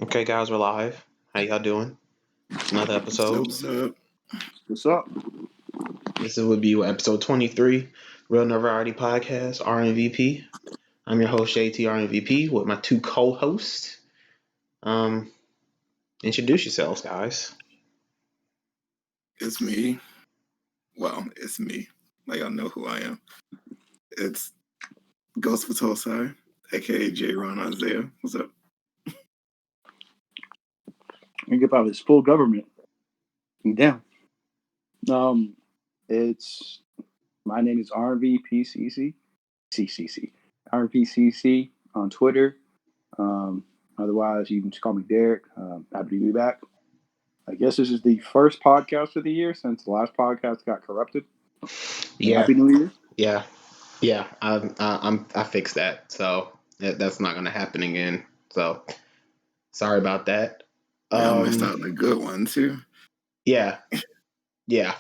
Okay, guys, we're live. How y'all doing? Another episode. What's up? This would be episode 23, Real Never Already Podcast, RNVP. I'm your host, JT RNVP, with my two co-hosts. Introduce yourselves, guys. It's me. Well, it's me. Like, I know who I am. It's Ghost Patosai, aka J. Ron Isaiah. What's up? You get out of this full government. Damn. It's my name is RNVP RNVPCC on Twitter. Otherwise, you can just call me Derek. Happy to be back. I guess this is the first podcast of the year since the last podcast got corrupted. Yeah. Happy New Year. Yeah. I fixed that, so that's not gonna happen again. So sorry about that. I missed out on a good one too. Yeah. Yeah.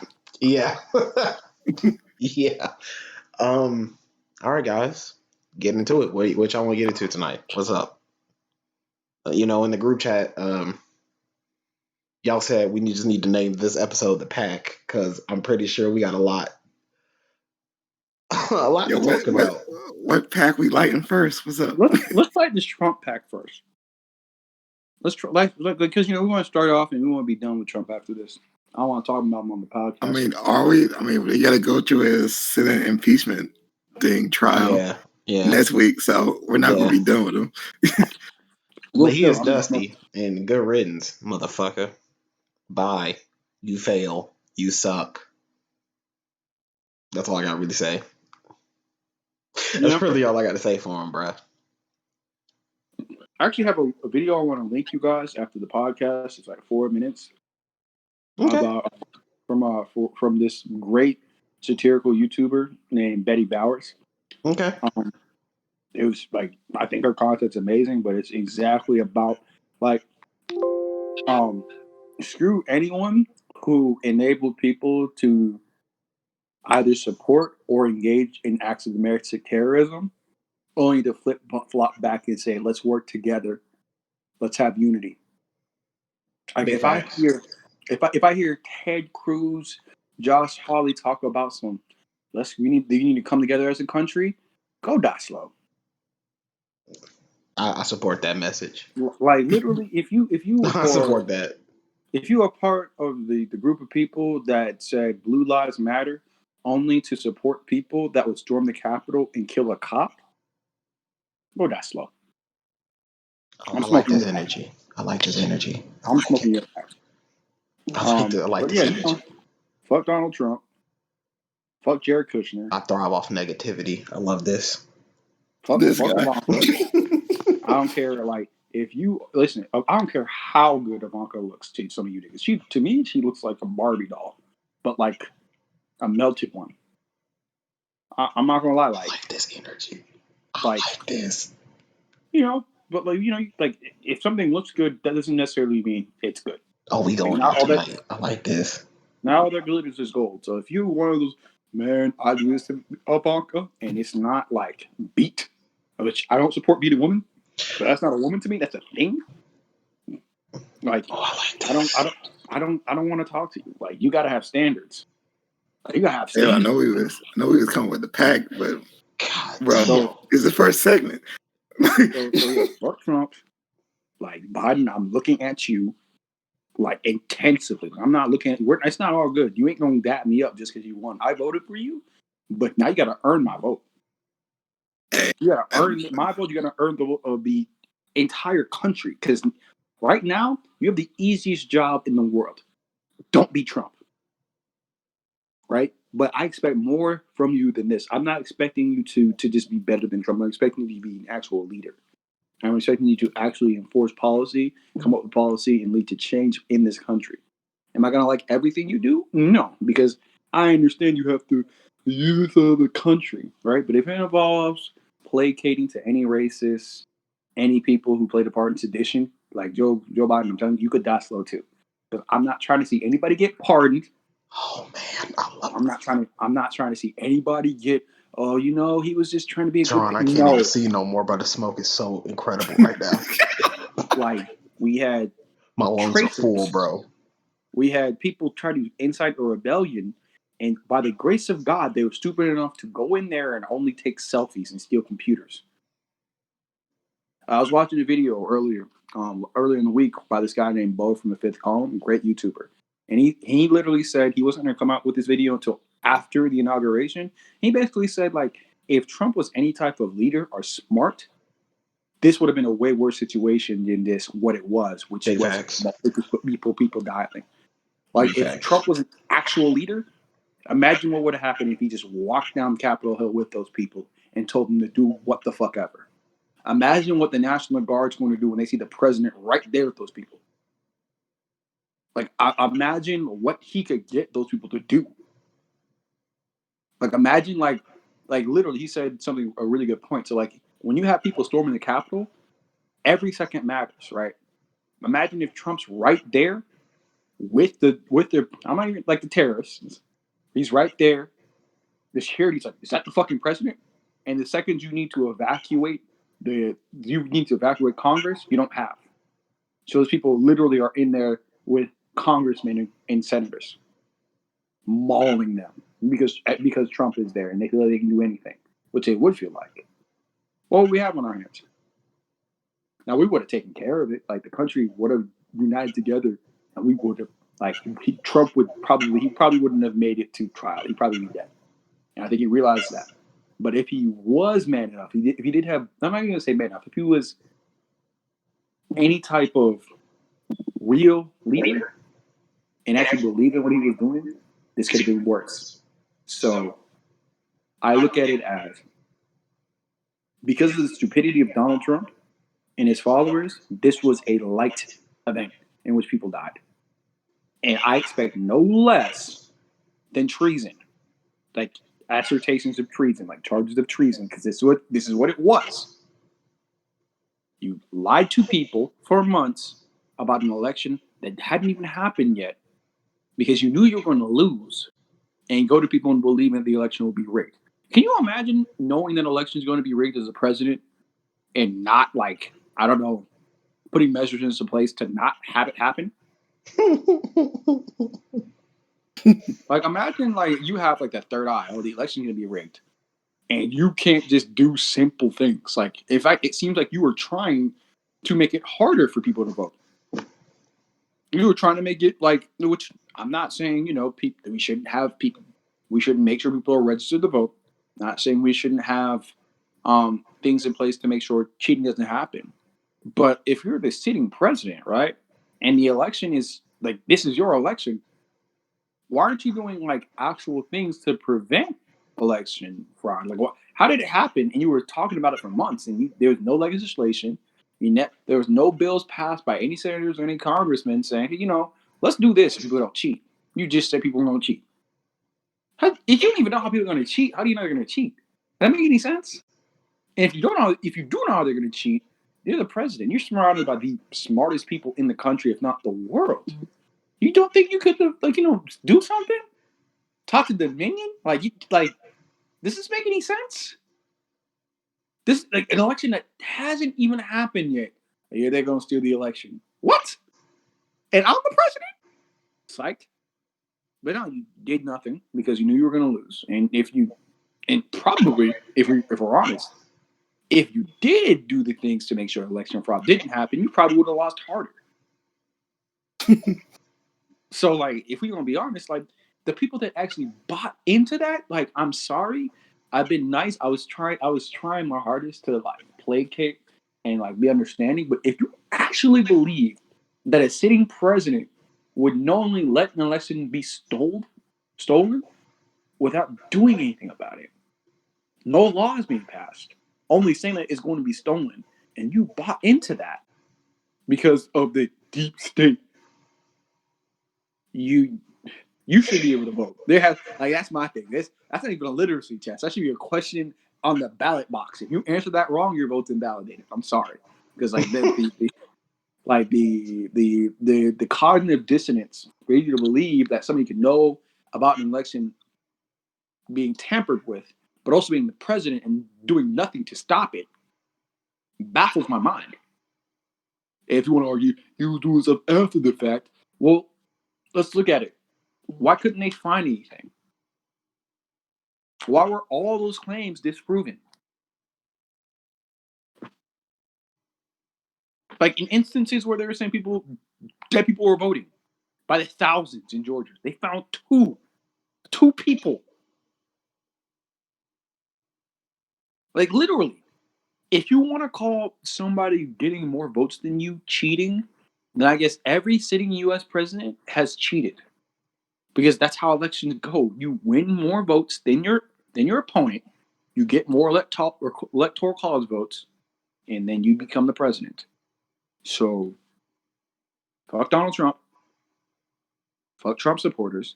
All right, guys, get into it. What y'all want to get into tonight? What's up? In the group chat, y'all said we just need to name this episode the Pack because I'm pretty sure we got a lot to talk about. What pack we lighting first? What's up? Let's light this Trump pack first. Let's try, because we want to start off and we want to be done with Trump after this. I don't want to talk about him on the podcast. I mean, are we? I mean, we got to go through his Senate impeachment trial next week, so we're not going to be done with him. But he is dusty and good riddance, motherfucker. Bye. You fail. You suck. That's all I got to really say. That's really all I got to say for him, bruh. I actually have a video I want to link you guys after the podcast. It's like 4 minutes. Okay. From this great satirical YouTuber named Betty Bowers. Okay. It was like, I think her content's amazing, but it's exactly about screw anyone who enabled people to either support or engage in acts of domestic terrorism, only to flop back and say, let's work together. Let's have unity. Like if I hear Ted Cruz, Josh Hawley talk about we need to come together as a country, go die slow. I support that message. Like literally, if you I support that. If you are part of the group of people that said Blue Lives Matter only to support people that would storm the Capitol and kill a cop, go die slow. I like this energy. I'm smoking your pack. I like this energy. Fuck Donald Trump. Fuck Jared Kushner. I thrive off negativity. I love this. Fuck this guy. I don't care. If you listen, I don't care how good Ivanka looks to some of you niggas. To me, she looks like a Barbie doll, but like a melted one. I'm not gonna lie. I like this energy. I like this. But if something looks good, that doesn't necessarily mean it's good. Oh, we going out tonight. I like this. Now all that glitters is gold. So if you're one of those, man, I do this to Ivanka, and it's not like beat, which I don't support beating women, but that's not a woman to me. That's a thing. Like, I like this. I don't want to talk to you. Like, you gotta have standards. You gotta have standards. Yeah, I know we was coming with the pack, but bro, it's the first segment. so fuck Trump. Like Biden, I'm looking at you like intensively. I'm not looking at you. It's not all good. You ain't gonna dap me up just because you won. I voted for you, but now you gotta earn my vote. You gotta earn my vote. You gotta earn the vote of the entire country. Because right now you have the easiest job in the world. Don't be Trump. Right? But I expect more from you than this. I'm not expecting you to just be better than Trump. I'm expecting you to be an actual leader. I'm expecting you to actually enforce policy, come up with policy, and lead to change in this country. Am I going to like everything you do? No, because I understand you have to use of the country, right? But if it involves placating to any racists, any people who played a part in sedition, like Joe Biden, I'm telling you, you could die slow too. Because I'm not trying to see anybody get pardoned. Oh man, I'm not trying to see anybody get. Oh, he was just trying to be a John, good. I can't even see no more, but the smoke is so incredible right now. Like We had My lungs are full, bro. We had people try to incite a rebellion, and by the grace of God, they were stupid enough to go in there and only take selfies and steal computers. I was watching a video earlier in the week by this guy named Bo from the Fifth Column, great YouTuber, and he literally said he wasn't going to come out with this video until after the inauguration. He basically said, like, if Trump was any type of leader or smart, this would have been a way worse situation than this what it was, which Big was facts. people dying. Like, Big if facts. Trump was an actual leader, imagine what would have happened if he just walked down Capitol Hill with those people and told them to do what the fuck ever. Imagine what the National Guard's going to do when they see the president right there with those people. Like, imagine what he could get those people to do. Like, imagine, like literally, he said a really good point. So, like, when you have people storming the Capitol, every second matters, right? Imagine if Trump's right there with their, I'm not even like the terrorists. He's right there. The security's like, is that the fucking president? And the second you need to evacuate Congress, you don't have. So those people literally are in there with congressmen and senators, mauling them because Trump is there and they feel like they can do anything, which they would feel like. What would we have on our hands? Now, we would have taken care of it. Like, the country would have united together, and we would have, like, Trump would probably wouldn't have made it to trial. He'd probably be dead. And I think he realized that. But if he was man enough, if he did have, I'm not going to say man enough, if he was any type of real leader and actually believed in what he was doing, this could have been worse. So I look at it as, because of the stupidity of Donald Trump and his followers, this was a light event in which people died. And I expect no less than treason, like assertions of treason, like charges of treason, because this is what it was. You lied to people for months about an election that hadn't even happened yet because you knew you were going to lose, and go to people and believe that the election will be rigged. Can you imagine knowing that an election is going to be rigged as a president and not, like, I don't know, putting measures into place to not have it happen? Like, imagine, like, you have, like, that third eye. Oh, the election's going to be rigged. And you can't just do simple things. Like, in fact, it seems like you were trying to make it harder for people to vote. You were trying to make it, like, which I'm not saying, we shouldn't have people. We shouldn't make sure people are registered to vote. Not saying we shouldn't have things in place to make sure cheating doesn't happen. But if you're the sitting president, right, and the election is, like, this is your election, why aren't you doing, like, actual things to prevent election fraud? Like, how did it happen? And you were talking about it for months, and there was no legislation. There was no bills passed by any senators or any congressmen saying, hey, let's do this if people don't cheat. You just said people don't cheat. If you don't even know how people are going to cheat, how do you know they're going to cheat? Does that make any sense? And if you do know how they're going to cheat, you're the president. You're surrounded by the smartest people in the country, if not the world. You don't think you could, do something? Talk to Dominion? Does this make any sense? This, like, an election that hasn't even happened yet. Yeah, they're going to steal the election. What? And I'm the president? Psyched. But no, you did nothing because you knew you were going to lose. And if we're honest, if you did do the things to make sure election fraud didn't happen, you probably would have lost harder. So, like, if we're going to be honest, like, the people that actually bought into that, like, I'm sorry. I've been nice. I was trying my hardest to, like, placate and, like, be understanding. But if you actually believe that a sitting president would knowingly let an election be stolen without doing anything about it, no law is being passed, only saying that it's going to be stolen, and you bought into that because of the deep state, you should be able to vote. That's my thing. That's not even a literacy test. That should be a question on the ballot box. If you answer that wrong, your vote's invalidated. I'm sorry, because, like, the cognitive dissonance for you to believe that somebody could know about an election being tampered with, but also being the president and doing nothing to stop it, baffles my mind. if you want to argue, he was doing stuff after the fact. Well, let's look at it. Why couldn't they find anything? Why were all those claims disproven? Like in instances where they were saying dead people were voting by the thousands in Georgia. They found two people. Like literally. If you want to call somebody getting more votes than you cheating, then I guess every sitting U.S. president has cheated. Because that's how elections go. You win more votes than your opponent, you get more electoral college votes, and then you become the president. So, fuck Donald Trump. Fuck Trump supporters.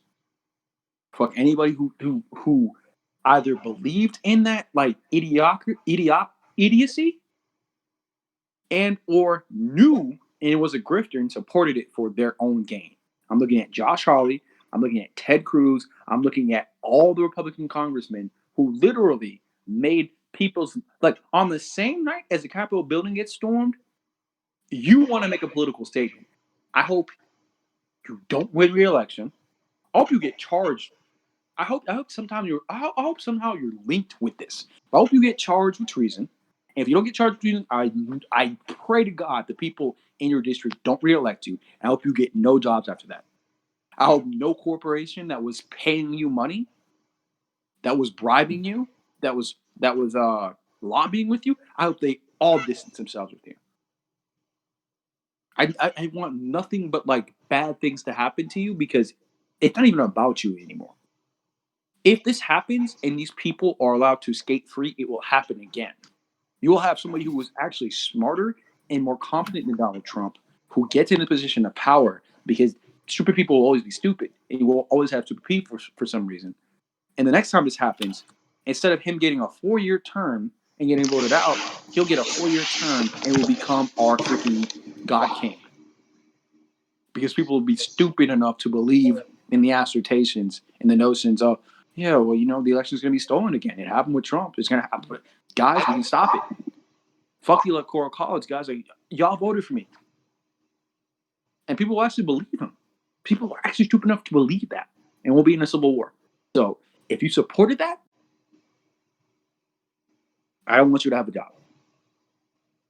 Fuck anybody who either believed in that like idiocy and or knew and it was a grifter and supported it for their own gain. I'm looking at Josh Hawley. I'm looking at Ted Cruz. I'm looking at all the Republican congressmen who literally made people's like on the same night as the Capitol building gets stormed. You want to make a political statement. I hope you don't win re-election. I hope you get charged. I hope somehow you're linked with this. I hope you get charged with treason. And if you don't get charged with treason, I pray to God the people in your district don't re-elect you. I hope you get no jobs after that. I hope no corporation that was paying you money, that was bribing you, that was lobbying with you, I hope they all distance themselves with you. I want nothing but like bad things to happen to you because it's not even about you anymore. If this happens and these people are allowed to skate free, it will happen again. You will have somebody who was actually smarter and more competent than Donald Trump who gets in a position of power because stupid people will always be stupid and you will always have stupid people for some reason. And the next time this happens, instead of him getting a 4-year term and getting voted out, he'll get a 4-year term and will become our freaking God King. Because people will be stupid enough to believe in the assertions and the notions of, yeah, well, the election's going to be stolen again. It happened with Trump. It's going to happen. But guys, we can stop it. Fuck the electoral college, guys. Like, y'all voted for me. And people will actually believe him. People are actually stupid enough to believe that. And we'll be in a civil war. So if you supported that, I don't want you to have a job.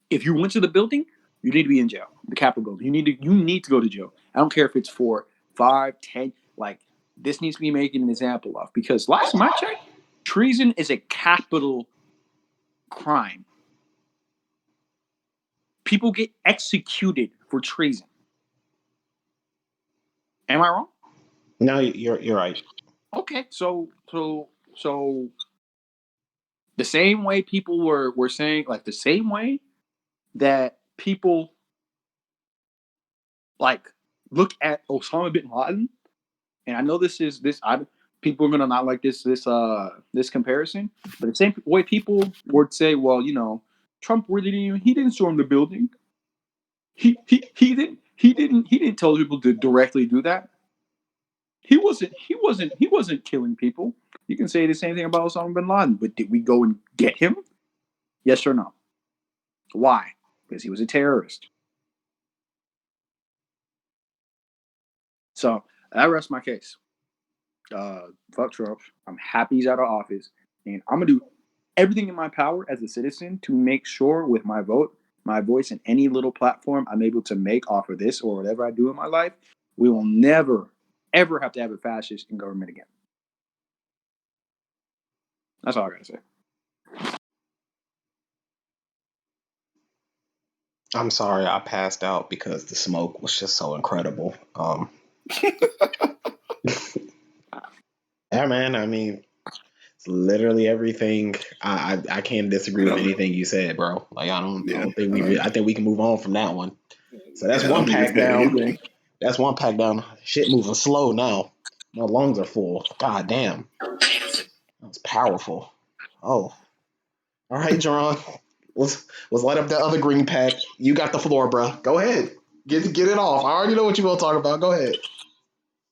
If you went to the building, you need to be in jail. The Capitol building. You need to go to jail. I don't care if it's for 5, 10. Like, this needs to be making an example of. Because last time I checked, treason is a capital crime. People get executed for treason. Am I wrong? No, you're right. Okay, so the same way people were saying, like the same way that people like look at Osama bin Laden, and I know people are gonna not like this comparison, but the same way people would say, well, Trump really didn't storm the building. He didn't tell people to directly do that. He wasn't killing people. You can say the same thing about Osama bin Laden, but did we go and get him? Yes or no? Why? Because he was a terrorist. So that rests my case. Fuck Trump. I'm happy he's out of office, and I'm gonna do everything in my power as a citizen to make sure with my vote, my voice, and any little platform I'm able to make off of this or whatever I do in my life, we will never, ever have to have a fascist in government again. That's all I gotta say. I'm sorry I passed out because the smoke was just so incredible. Yeah, man. I mean, it's literally everything. I can't disagree with anything you said, bro. Like I don't think I think we can move on from that one. So that's one pack down. That's one pack down. Shit moving slow now. My lungs are full. God damn. That was powerful. Oh. All right, Jerron. Let's light up that other green pack. You got the floor, bro. Go ahead. Get it off. I already know what you're gonna talk about. Go ahead.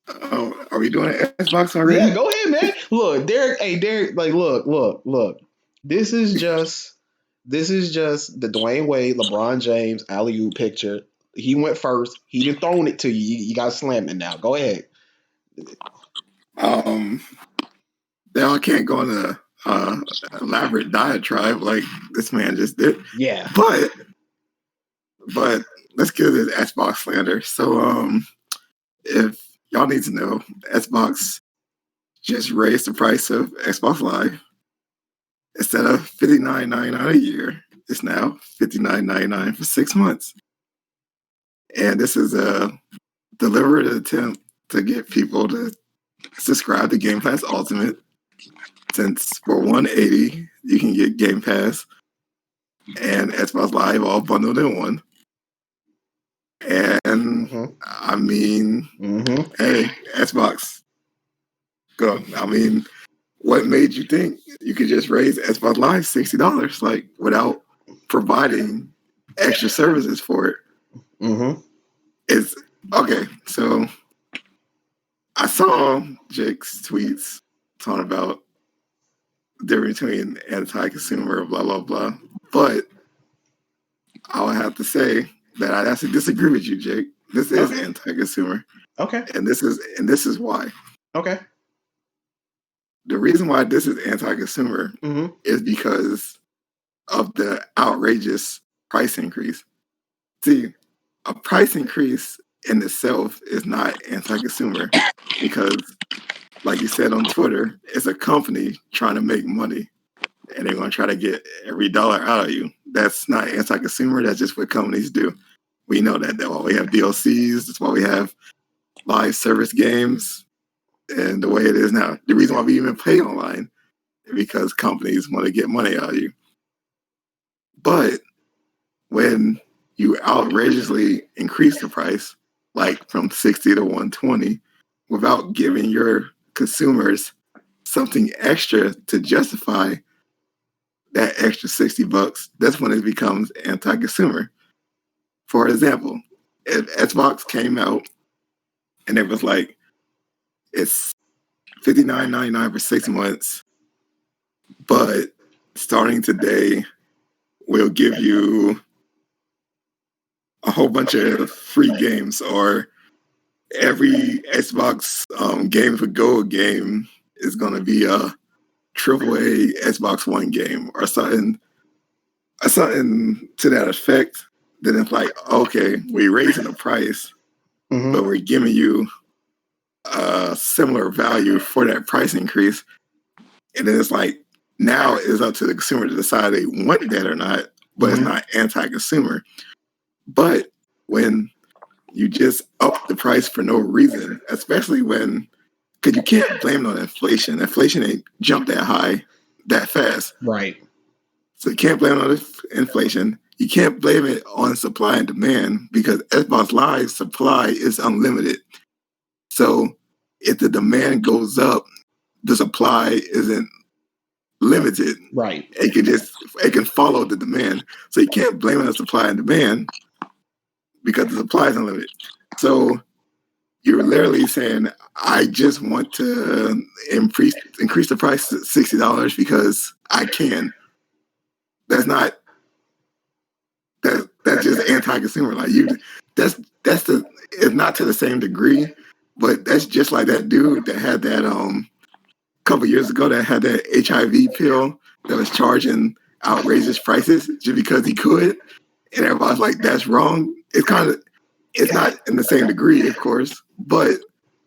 Oh, are we doing an Xbox already? Yeah, go ahead, man. Look, Derek. Hey, Derek. Like, look. This is just the Dwayne Wade, LeBron James alley-oop picture. He went first. He didn't thrown it to you. You got to slam it now. Go ahead. Now I can't go on a elaborate diatribe like this man just did. Yeah. But let's get this Xbox slander. So if y'all need to know, Xbox just raised the price of Xbox Live. Instead of $59.99 a year, it's now $59.99 for 6 months. And this is a deliberate attempt to get people to subscribe to Game Pass Ultimate. Since for $180, you can get Game Pass and Xbox Live all bundled in one. And I mean, hey, Xbox, go. I mean, what made you think you could just raise Xbox Live $60 like without providing extra services for it? It's okay. So I saw Jake's tweets talking about the difference between anti-consumer, blah blah blah. But I would have to say that I'd actually disagree with you, Jake. This is anti-consumer. Okay. And this is why. Okay. The reason why this is anti-consumer is because of the outrageous price increase. See, a price increase in itself is not anti-consumer because, like you said on Twitter, it's a company trying to make money and they're going to try to get every dollar out of you. That's not anti-consumer. That's just what companies do. We know that. That's why we have DLCs. That's why we have live service games. And the way it is now, the reason why we even play online is because companies want to get money out of you. But when you outrageously increase the price, like from 60 to 120, without giving your consumers something extra to justify that extra $60, that's when it becomes anti-consumer. For example, if Xbox came out and it was like, it's $59.99 for 6 months, but starting today, we'll give you a whole bunch of free games, or every Xbox Game for Gold game is going to be a AAA Xbox One game, or something to that effect. Then it's like, okay, we're raising the price, but we're giving you a similar value for that price increase. And then it's like, now it's up to the consumer to decide they want that or not, but it's not anti-consumer. But when you just up the price for no reason, especially when, because you can't blame it on inflation. Inflation ain't jumped that high that fast. Right. So you can't blame it on inflation. You can't blame it on supply and demand because Xbox Live supply is unlimited. So if the demand goes up, the supply isn't limited. Right. It can follow the demand. So you can't blame it on supply and demand because the supply is unlimited. So you're literally saying, I just want to increase the price to $60 because I can. That's just anti-consumer. Like it's not to the same degree, but that's just like that dude that had that couple years ago that had that HIV pill that was charging outrageous prices just because he could, and everybody's like, that's wrong. It's not in the same degree, of course, but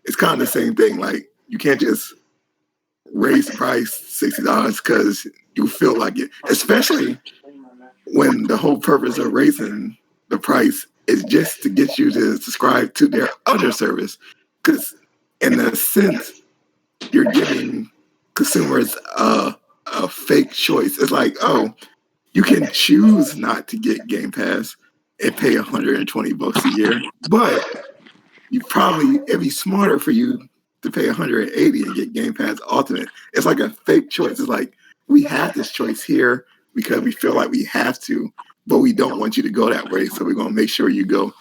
it's kind of the same thing. Like, you can't just raise the price $60 because you feel like it, especially when the whole purpose of raising the price is just to get you to subscribe to their other service. Because in a sense, you're giving consumers a fake choice. It's like, oh, you can choose not to get Game Pass and pay $120 a year, but it'd be smarter for you to pay $180 and get Game Pass Ultimate. It's like a fake choice. It's like, we have this choice here because we feel like we have to, but we don't want you to go that way, so we're going to make sure you go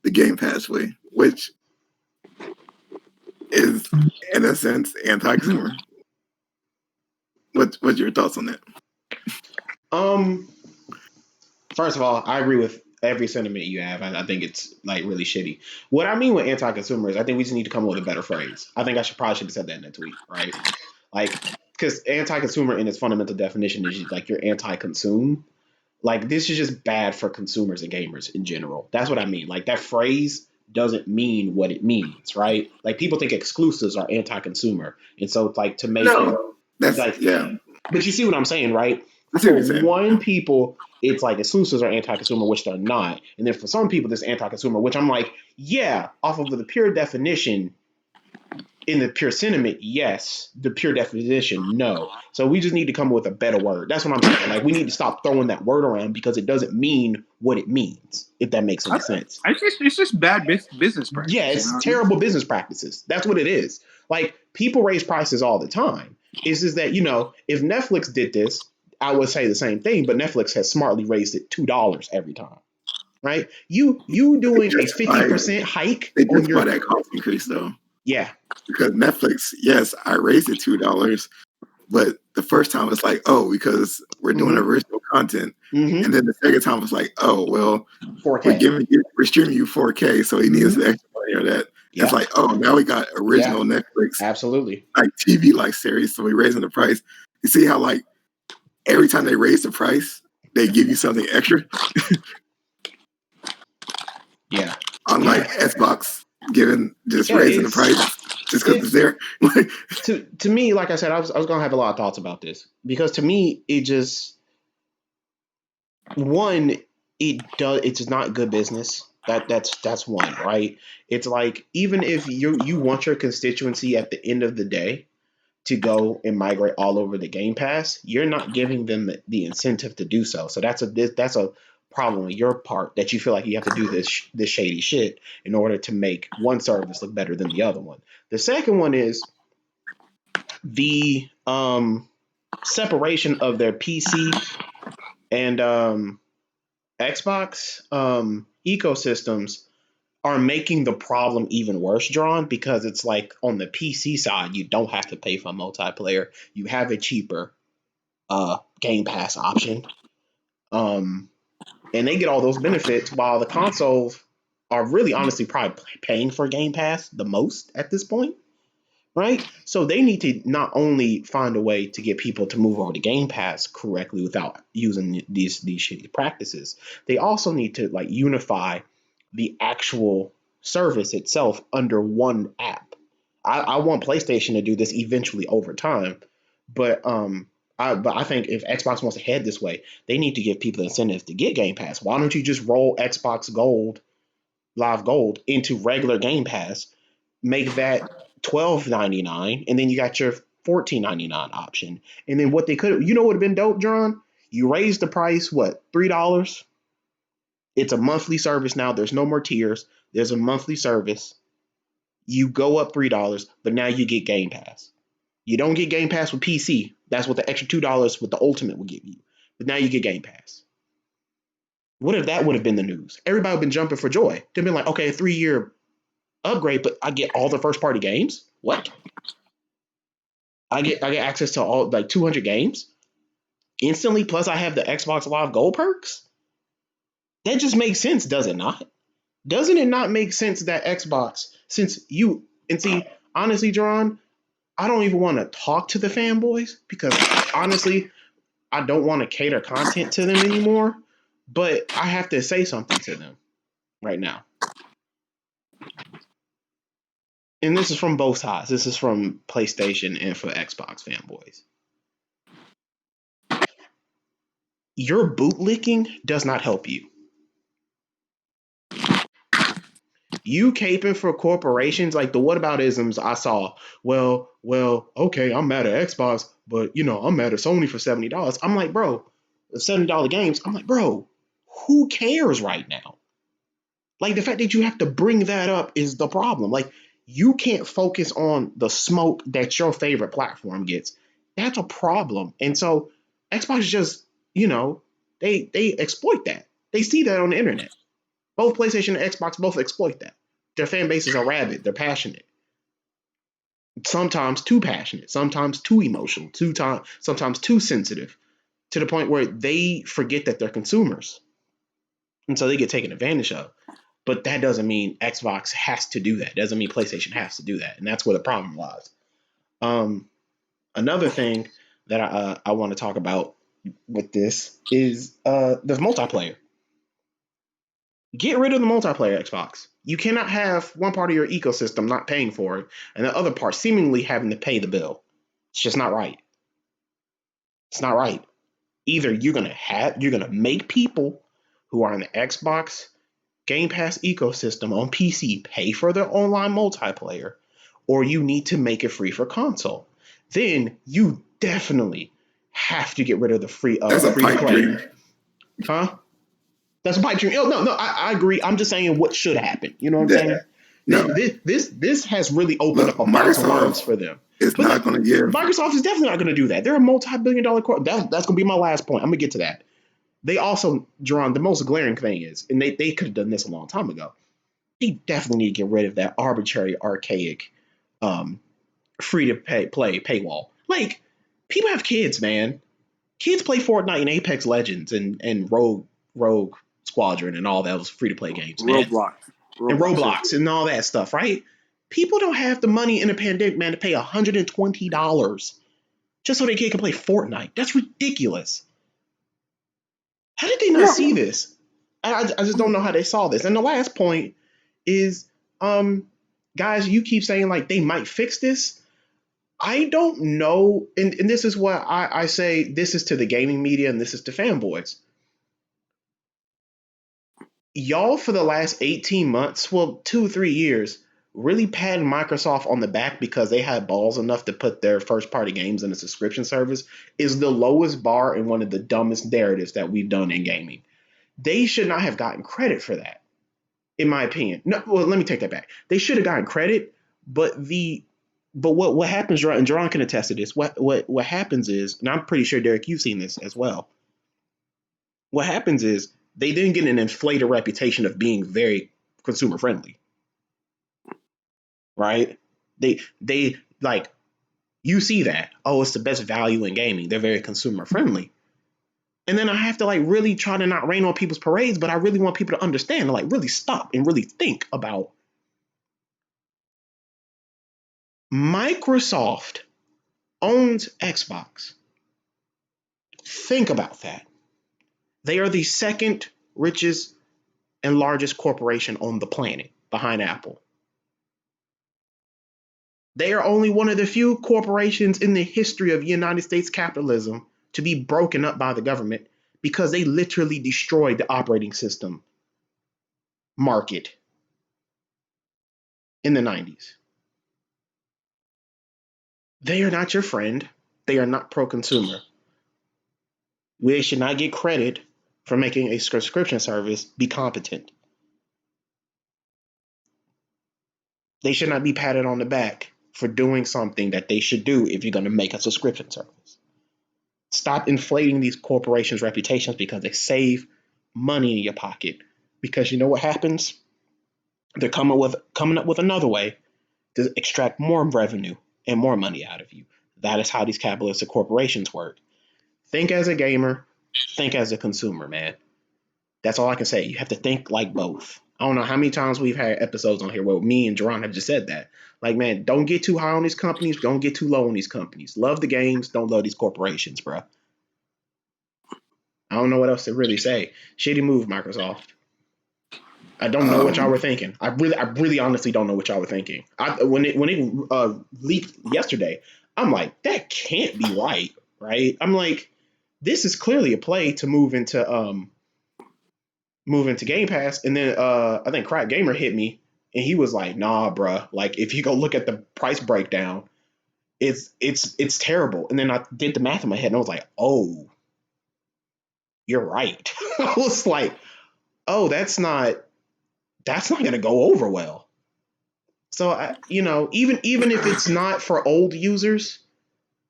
the Game Pass way, which is, in a sense, anti-consumer. What's your thoughts on that? First of all, I agree with every sentiment you have. I think it's like really shitty. What I mean with anti-consumer is I think we just need to come up with a better phrase. I think I should have said that in a tweet, right? Like, because anti-consumer in its fundamental definition is like you're anti-consume. Like, this is just bad for consumers and gamers in general. That's what I mean. Like, that phrase doesn't mean what it means, right? Like, people think exclusives are anti-consumer, and so it's like to make it that's like, yeah. but you see what I'm saying, right? I see For what you're saying. one people, it's like exclusives are anti-consumer, which they're not, and then for some people, this anti-consumer, which I'm like, yeah, off of the pure definition. In the pure sentiment, yes. The pure definition, no. So we just need to come up with a better word. That's what I'm saying. Like, we need to stop throwing that word around because it doesn't mean what it means, if that makes any sense. It's just bad business practice. Yeah, it's terrible business practices. That's what it is. Like, people raise prices all the time. It's just that, if Netflix did this, I would say the same thing, but Netflix has smartly raised it $2 every time. Right? You doing a 50% hike they on your that cost increase though. Yeah. Because Netflix, yes, I raised it $2, but the first time it's like, oh, because we're doing original content, and then the second time it's like, oh, well, 4K. we're streaming you 4K, so he needs the extra money or that. Yeah. It's like, oh, now we got original Netflix, absolutely, like TV like series, so we're raising the price. You see how like every time they raise the price, they give you something extra. Yeah. Unlike Xbox raising the price just because it's there. to me, like I said, I was gonna have a lot of thoughts about this because to me, it just it's not good business. That's one, right? It's like even if you want your constituency at the end of the day to go and migrate all over the Game Pass, you're not giving them the incentive to do so. So that's a problem on your part that you feel like you have to do this shady shit in order to make one service look better than the other one. The second one is the separation of their PC and Xbox ecosystems are making the problem even worse, Drawn, because it's like on the PC side, you don't have to pay for multiplayer. You have a cheaper Game Pass option. And they get all those benefits while the consoles are really honestly probably paying for Game Pass the most at this point. Right? So they need to not only find a way to get people to move over to Game Pass correctly without using these shitty practices. They also need to like unify the actual service itself under one app. I want PlayStation to do this eventually over time, but I think if Xbox wants to head this way, they need to give people incentives to get Game Pass. Why don't you just roll Xbox Gold, Live Gold into regular Game Pass, make that $12.99, and then you got your $14.99 option. And then what they could, would have been dope, John? You raise the price, $3? It's a monthly service now. There's no more tiers. There's a monthly service. You go up $3, but now you get Game Pass. You don't get Game Pass with PC. That's what the extra $2 with the Ultimate will give you. But now you get Game Pass. What if that would have been the news? Everybody would have been jumping for joy. They'd been like, okay, a 3-year upgrade, but I get all the first party games? What? I get access to all like 200 games instantly, plus I have the Xbox Live Gold perks? That just makes sense, does it not? Doesn't it not make sense that Xbox, honestly, John, I don't even want to talk to the fanboys because honestly, I don't want to cater content to them anymore, but I have to say something to them right now. And this is from both sides. This is from PlayStation and for Xbox fanboys. Your bootlicking does not help you. You caping for corporations like the whataboutisms I saw. Well, okay, I'm mad at Xbox, but I'm mad at Sony for $70. I'm like, bro, $70 games. I'm like, bro, who cares right now? Like the fact that you have to bring that up is the problem. Like you can't focus on the smoke that your favorite platform gets. That's a problem. And so Xbox just, they exploit that. They see that on the internet. Both PlayStation and Xbox both exploit that. Their fan bases are rabid. They're passionate. Sometimes too passionate. Sometimes too emotional. Sometimes too sensitive. To the point where they forget that they're consumers. And so they get taken advantage of. But that doesn't mean Xbox has to do that. It doesn't mean PlayStation has to do that. And that's where the problem lies. Another thing that I want to talk about with this is there's multiplayer. Get rid of the multiplayer Xbox. You cannot have one part of your ecosystem not paying for it and the other part seemingly having to pay the bill. It's just not right. It's not right. Either you're gonna make people who are in the Xbox Game Pass ecosystem on PC pay for their online multiplayer, or you need to make it free for console. Then you definitely have to get rid of the free That's a free to pipe play. dream. Huh? That's a pipe dream. Oh, no, I agree. I'm just saying what should happen. You know what I'm saying? No. This has really opened up a box of worms for them. It's not going to give. Microsoft is definitely not going to do that. They're a multi-billion-dollar corp. That's going to be my last point. I'm going to get to that. They also, Jerron, the most glaring thing is, and they could have done this a long time ago, they definitely need to get rid of that arbitrary, archaic, free-to-play paywall. Like, people have kids, man. Kids play Fortnite and Apex Legends and Rogue Squadron and all those free-to-play games, man. Roblox and all that stuff, right? People don't have the money in a pandemic, man, to pay $120 just so their kid can play Fortnite. That's ridiculous. How did they not see this? I just don't know how they saw this. And the last point is, guys, you keep saying like they might fix this. I don't know, and this is what I say. This is to the gaming media and this is to fanboys. Y'all for the last 18 months, well, 2 or 3 years, really patting Microsoft on the back because they had balls enough to put their first party games in a subscription service is the lowest bar and one of the dumbest narratives that we've done in gaming. They should not have gotten credit for that, in my opinion. No, well, let me take that back. They should have gotten credit, but what happens, and Jerron can attest to this, what happens is, and I'm pretty sure, Derek, you've seen this as well. What happens is they then get an inflated reputation of being very consumer friendly. Right? They like, you see that. Oh, it's the best value in gaming. They're very consumer friendly. And then I have to like really try to not rain on people's parades, but I really want people to understand and like really stop and really think about Microsoft owns Xbox. Think about that. They are the second richest and largest corporation on the planet behind Apple. They are only one of the few corporations in the history of United States capitalism to be broken up by the government because they literally destroyed the operating system market in the 90s. They are not your friend. They are not pro-consumer. They should not get credit for making a subscription service be competent. They should not be patted on the back for doing something that they should do if you're going to make a subscription service. Stop inflating these corporations' reputations because they save money in your pocket. Because you know what happens? They're coming up with another way to extract more revenue and more money out of you. That is how these capitalistic corporations work. Think as a gamer, think as a consumer, man. That's all I can say. You have to think like both. I don't know how many times we've had episodes on here where me and Jerron have just said that. Like, man, don't get too high on these companies. Don't get too low on these companies. Love the games. Don't love these corporations, bro. I don't know what else to really say. Shitty move, Microsoft. I don't know what y'all were thinking. I really honestly don't know what y'all were thinking. When it leaked yesterday, I'm like, that can't be right? I'm like, this is clearly a play to move into Game Pass. And then I think Crack Gamer hit me and he was like, nah, bruh. Like, if you go look at the price breakdown, it's terrible. And then I did the math in my head and I was like, oh, you're right. I was like, oh, that's not going to go over well. So, even if it's not for old users,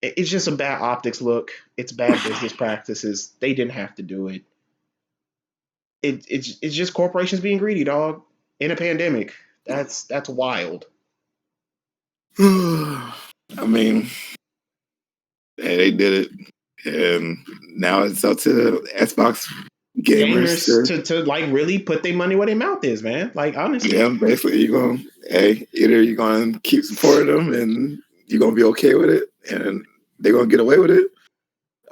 it's just a bad optics look. It's bad business practices. They didn't have to do it. It's just corporations being greedy, dog, in a pandemic. That's wild. I mean, they did it. And now it's up to Xbox gamers to like really put their money where their mouth is, man. Like honestly, yeah, basically either you're gonna keep supporting them and you're gonna be okay with it, and they're gonna get away with it,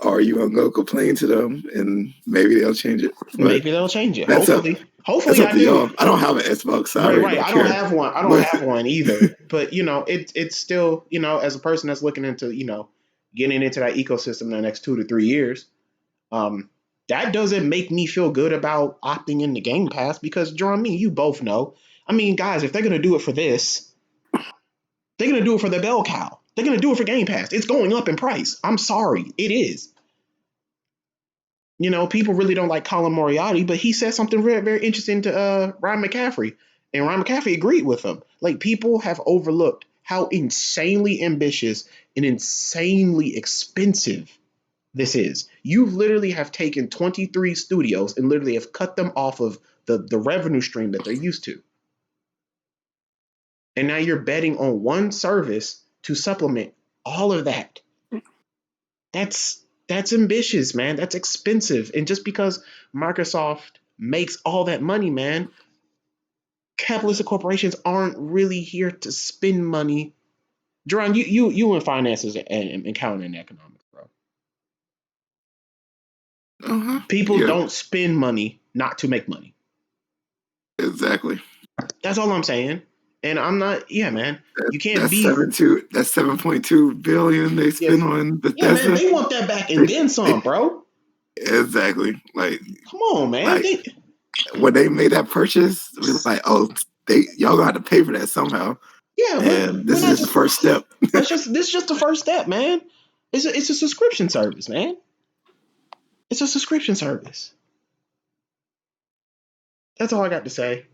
or you're gonna go complain to them and maybe they'll change it. But maybe they'll change it. that's up. Hopefully, That's up I to do. y'all. I don't have an Xbox, so I really Right. don't I care. don't have one. I don't have one either. But it's still, as a person that's looking into, getting into that ecosystem in the next 2 to 3 years, that doesn't make me feel good about opting into Game Pass because, Jerome, me, you both know. I mean, guys, if they're gonna do it for this, they're gonna do it for the bell cow. They're gonna do it for Game Pass. It's going up in price. I'm sorry, it is. People really don't like Colin Moriarty, but he said something very, very interesting to Ryan McCaffrey. And Ryan McCaffrey agreed with him. Like, people have overlooked how insanely ambitious and insanely expensive this is. You literally have taken 23 studios and literally have cut them off of the revenue stream that they're used to. And now you're betting on one service to supplement all of that. That's ambitious, man. That's expensive. And just because Microsoft makes all that money, man, capitalistic corporations aren't really here to spend money. Jerron, you in finances and accounting and economics, bro. People don't spend money not to make money. Exactly. That's all I'm saying. And I'm not, man. You can't that's be. That's $7.2 billion they spend on Bethesda. Yeah, man, they want that back and then some, bro. Exactly. Like, come on, man. Like, when they made that purchase, it was like, oh, y'all gonna have to pay for that somehow. Yeah, and this is just the first step. This is just the first step, man. It's a subscription service, man. It's a subscription service. That's all I got to say.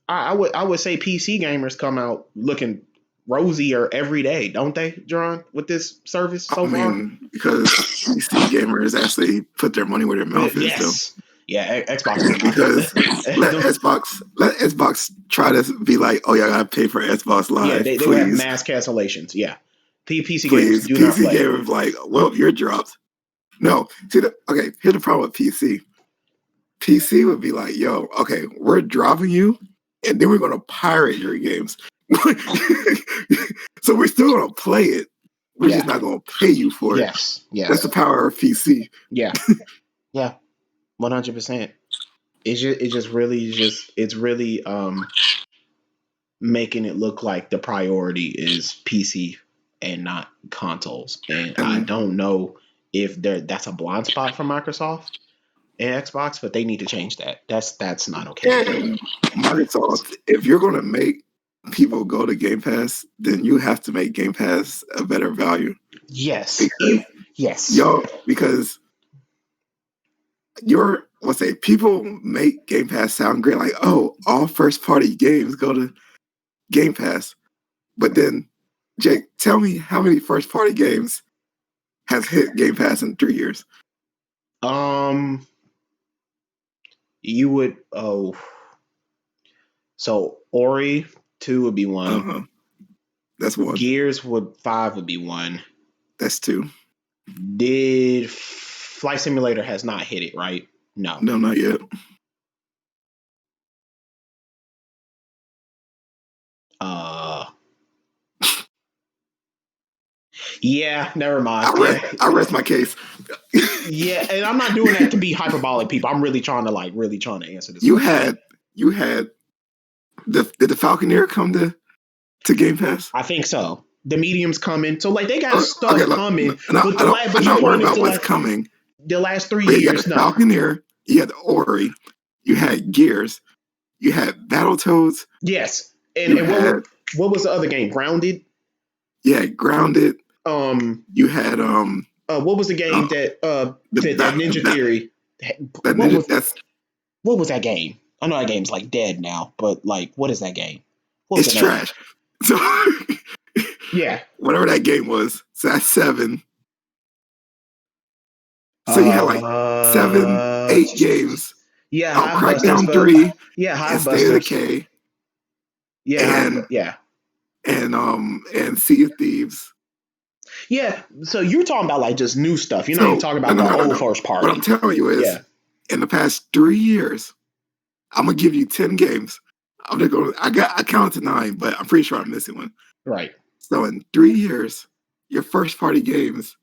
I would say PC gamers come out looking rosier every day, don't they, John, with this service so far? Because PC gamers actually put their money where their mouth is, though. Yeah, Xbox. Because let Xbox try to be like, oh, y'all gotta pay for Xbox Live. Yeah, they will have mass cancellations. Yeah, PC gamers do not play. PC gamers like, well, you're dropped. No, here's the problem with PC. PC would be like, yo, okay, we're dropping you, and then we're gonna pirate your games. So we're still gonna play it. We're just not gonna pay you for it. Yes. That's the power of PC. Yeah. 100%. It's really making it look like the priority is PC and not consoles. And I don't know if that's a blind spot for Microsoft and Xbox, but they need to change that. That's not okay. Microsoft, if you're gonna make people go to Game Pass, then you have to make Game Pass a better value. Yes. Because people make Game Pass sound great, like, oh, all first party games go to Game Pass. But then, Jake, tell me how many first party games has hit Game Pass in 3 years? You would so Ori 2 would be one. That's one. Gears 5 would be one. That's two. Did Flight Simulator has not hit it, right? No, not yet. Yeah, never mind. I rest my case. Yeah, and I'm not doing that to be hyperbolic, people. I'm really trying to answer this. You had did the Falconeer come to Game Pass? I think so. The Medium's coming, so like they got stuff coming. I'm not worried about what's coming. The last 3 years, you had the Falconeer, you had the Ori, you had Gears, you had Battletoads. Yes, and what was the other game? Grounded. Yeah, Grounded. You had what was the game that Ninja Theory? What was that game? I know that game's like dead now, but like, what is that game? It's trash. So yeah, whatever that game was, so that's 7. So you had like 7, 8 games. Yeah, Crackdown 3. Yeah, and State of Decay. Yeah, and Sea of Thieves. Yeah, so you're talking about like just new stuff. You're not even talking about the old first party. What I'm telling you is, in the past 3 years, I'm gonna give you 10 games. I'm gonna go. I counted to 9, but I'm pretty sure I'm missing one. Right. So in 3 years, your first party games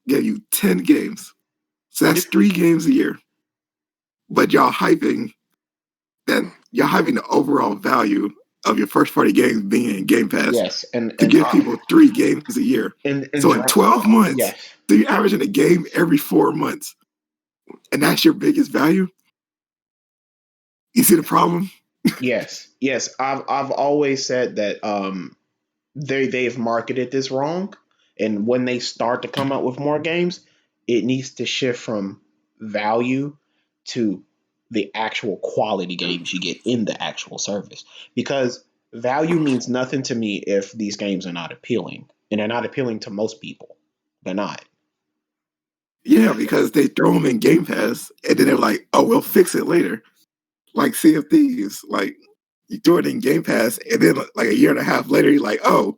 gave you 10 games. So that's 3 games a year. But y'all hyping the overall value of your first party games being in Game Pass. Yes, and to give people 3 games a year. So in 12 months, yes. so you're averaging a game every 4 months, and that's your biggest value. You see the problem? Yes. I've always said that they've marketed this wrong, and when they start to come out with more games, it needs to shift from value to the actual quality games you get in the actual service, because value means nothing to me if these games are not appealing, and they're not appealing to most people. They're not. Yeah, because they throw them in Game Pass, and then they're like, "Oh, we'll fix it later." Like Sea of Thieves, like you throw it in Game Pass, and then like a year and a half later, you're like, "Oh,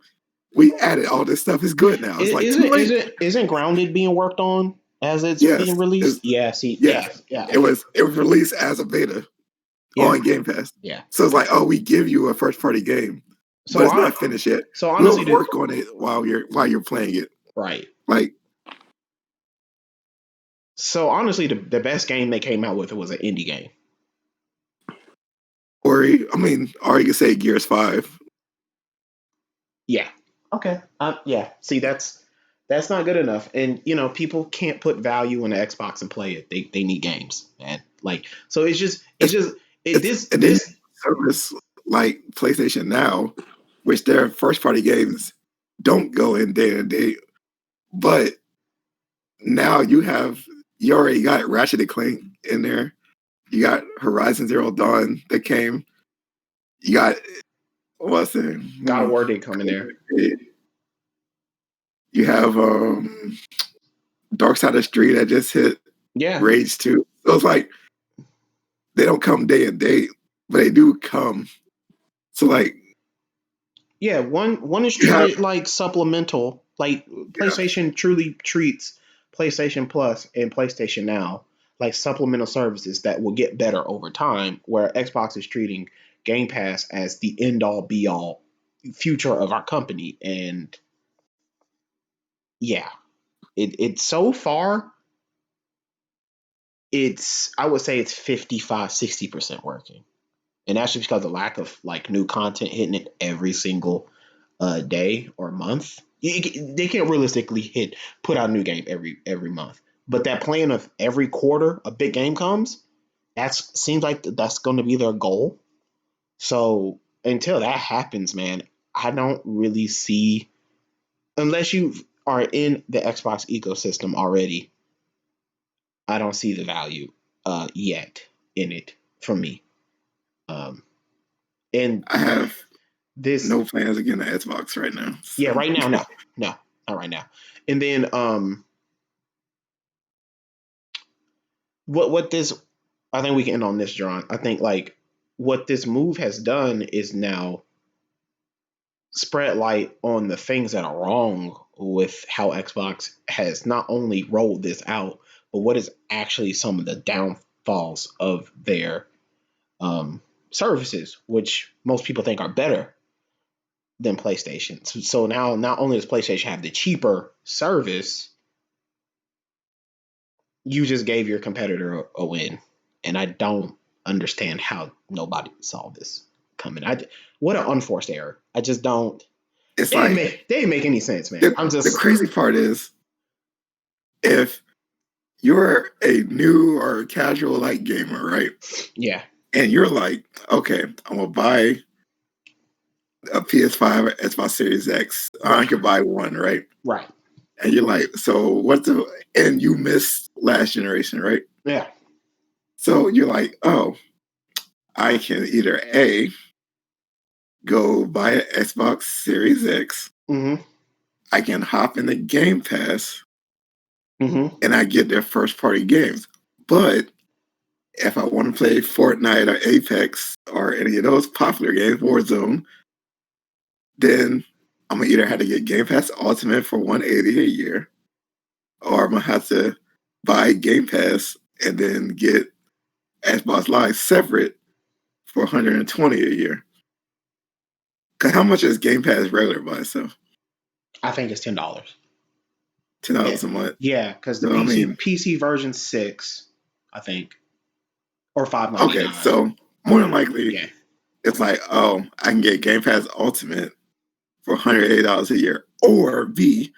we added all this stuff. It's good now." It's like too late. Isn't Grounded being worked on as it's Yes, being released? Yeah. See. yes. Yeah. It was released as a beta on Game Pass. Yeah. So it's like, oh, we give you a first party game, but it's not finished yet. So honestly, we'll work on it while you're playing it. Right. Like, so honestly, the best game they came out with was an indie game. or you can say Gears 5. Yeah. Okay. Yeah. See, that's not good enough, and people can't put value in the Xbox and play it. They need games, man. Like, so this service like PlayStation Now, which their first party games don't go in day and date, but now you already got Ratchet and Clank in there. You got Horizon Zero Dawn that came. You got what's it? God of War did come in there. You have Dark Side of the Street that just hit. Yeah. Rage 2. So it's like they don't come day and date, but they do come. So like, yeah, one is treated like supplemental. Like PlayStation truly treats PlayStation Plus and PlayStation Now like supplemental services that will get better over time, where Xbox is treating Game Pass as the end all be all future of our company. And yeah, it's so far, I would say it's 55-60% working. And that's just because of the lack of like new content hitting it every single day or month. They can't realistically put out a new game every month. But that plan of every quarter a big game comes, seems like that's going to be their goal. So until that happens, man, I don't really see, unless you are in the Xbox ecosystem already, I don't see the value yet in it from me. And I have no plans to get an Xbox right now. So. Yeah, right now, no, not right now. And then what this, I think we can end on this, John. I think like what this move has done is now spread light on the things that are wrong with how Xbox has not only rolled this out, but what is actually some of the downfalls of their services, which most people think are better than PlayStation. So now not only does PlayStation have the cheaper service, you just gave your competitor a win. And I don't understand how nobody saw this coming. What an unforced error. I just don't. It's they didn't make any sense, man. The crazy part is, if you're a new or casual like gamer, right? Yeah. And you're like, okay, I'm gonna buy a PS5 or Xbox Series X. Right. I can buy one, right? Right. And you're like, so and you missed last generation, right? Yeah. So you're like, oh, I can either A, go buy an Xbox Series X. Mm-hmm. I can hop in the Game Pass, mm-hmm. and I get their first party games. But if I want to play Fortnite or Apex or any of those popular games, Warzone, then I'm gonna either have to get Game Pass Ultimate for $180 a year, or I'm gonna have to buy Game Pass and then get Xbox Live separate for $120 a year. Cause how much is Game Pass regular by itself? I think it's $10. $10 a month. Yeah, because the So, PC version 6, I think, or $5.99. Okay, so more than likely, yeah, it's like, oh, I can get Game Pass Ultimate for $180 a year, or B,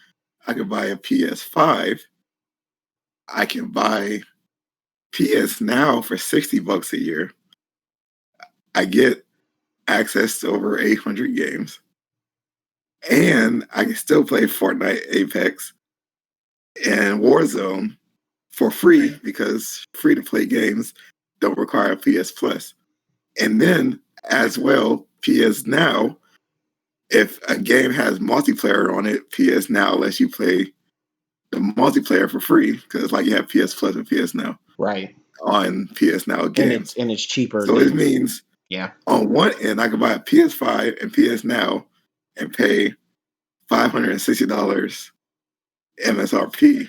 I could buy a PS5. I can buy PS Now for $60 a year. I get access to over 800 games, and I can still play Fortnite, Apex, and Warzone for free because free-to-play games don't require PS Plus. And then, as well, PS Now, if a game has multiplayer on it, PS Now lets you play the multiplayer for free because it's like you have PS Plus and PS Now. Right. On PS Now games. And it's cheaper. So it means on one end, I can buy a PS5 and PS Now and pay $560 MSRP.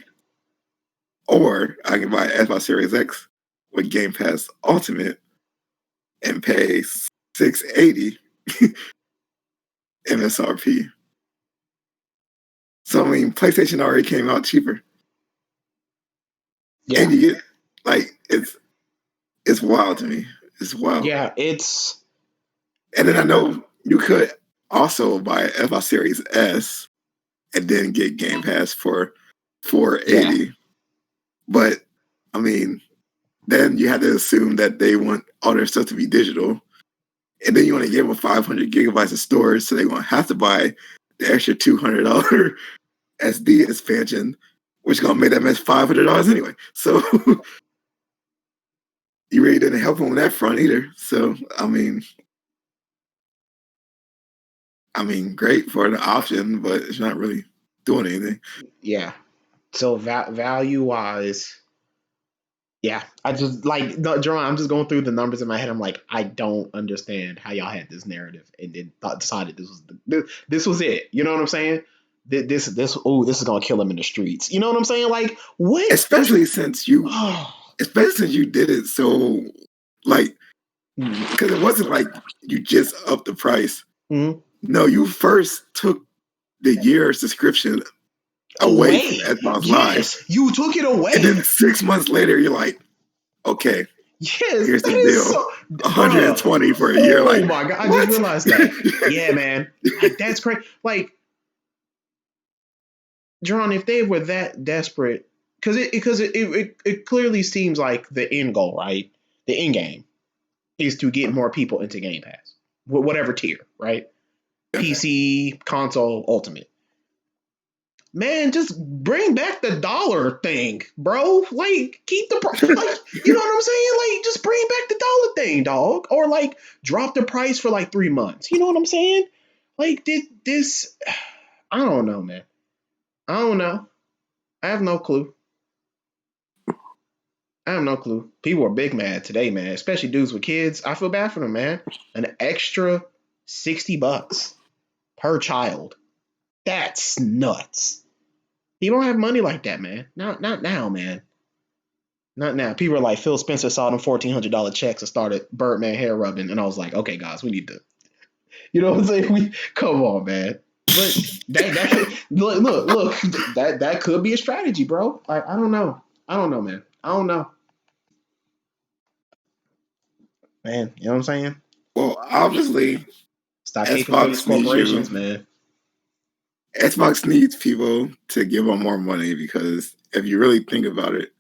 Or I can buy Xbox Series X with Game Pass Ultimate and pay $680 MSRP. So I mean, PlayStation already came out cheaper. Yeah. And you get it's wild to me. It's wild. Yeah, it's. And then I know you could also buy Xbox Series S and then get Game Pass for $480. Yeah. But I mean, then you have to assume that they want all their stuff to be digital. And then you want to give them 500 gigabytes of storage, so they're going to have to buy the extra $200 SD expansion, which is going to make that mess $500 anyway. So you really didn't help them on that front either. So, I mean, great for the option, but it's not really doing anything. Yeah. So value-wise, yeah. I just Jerome, I'm just going through the numbers in my head. I'm like, I don't understand how y'all had this narrative and then decided this was it. You know what I'm saying? This is gonna kill him in the streets. You know what I'm saying? Like, what? Especially since you did it so because it wasn't like you just upped the price. Mm-hmm. No, you first took the year subscription away from Xbox Live. Yes, you took it away. And then 6 months later, you're like, okay. Yes, here's the deal. 120 for a year. Oh my God, I just realized that. Yeah, man. That's crazy. Like, Jerron, if they were that desperate, because it clearly seems like the end goal, right? The end game is to get more people into Game Pass, whatever tier, right? PC, console, ultimate. Man, just bring back the dollar thing, bro. Like, keep the price. Like, you know what I'm saying? Like, just bring back the dollar thing, dog. Or like, drop the price for like 3 months. You know what I'm saying? Like, this. I don't know, man. I don't know. I have no clue. People are big mad today, man. Especially dudes with kids. I feel bad for them, man. An extra $60 per child. That's nuts. You don't have money like that, man. Not now, man. Not now. People are like, Phil Spencer saw them $1,400 checks and started Birdman hair rubbing, and I was like, okay, guys, we need to. You know what I'm saying? Come on, man. But that look, that could be a strategy, bro. Like, I don't know, man. I don't know. Man, you know what I'm saying? Well, obviously, stop kicking for these corporations, man. Xbox needs people to give them more money because if you really think about it,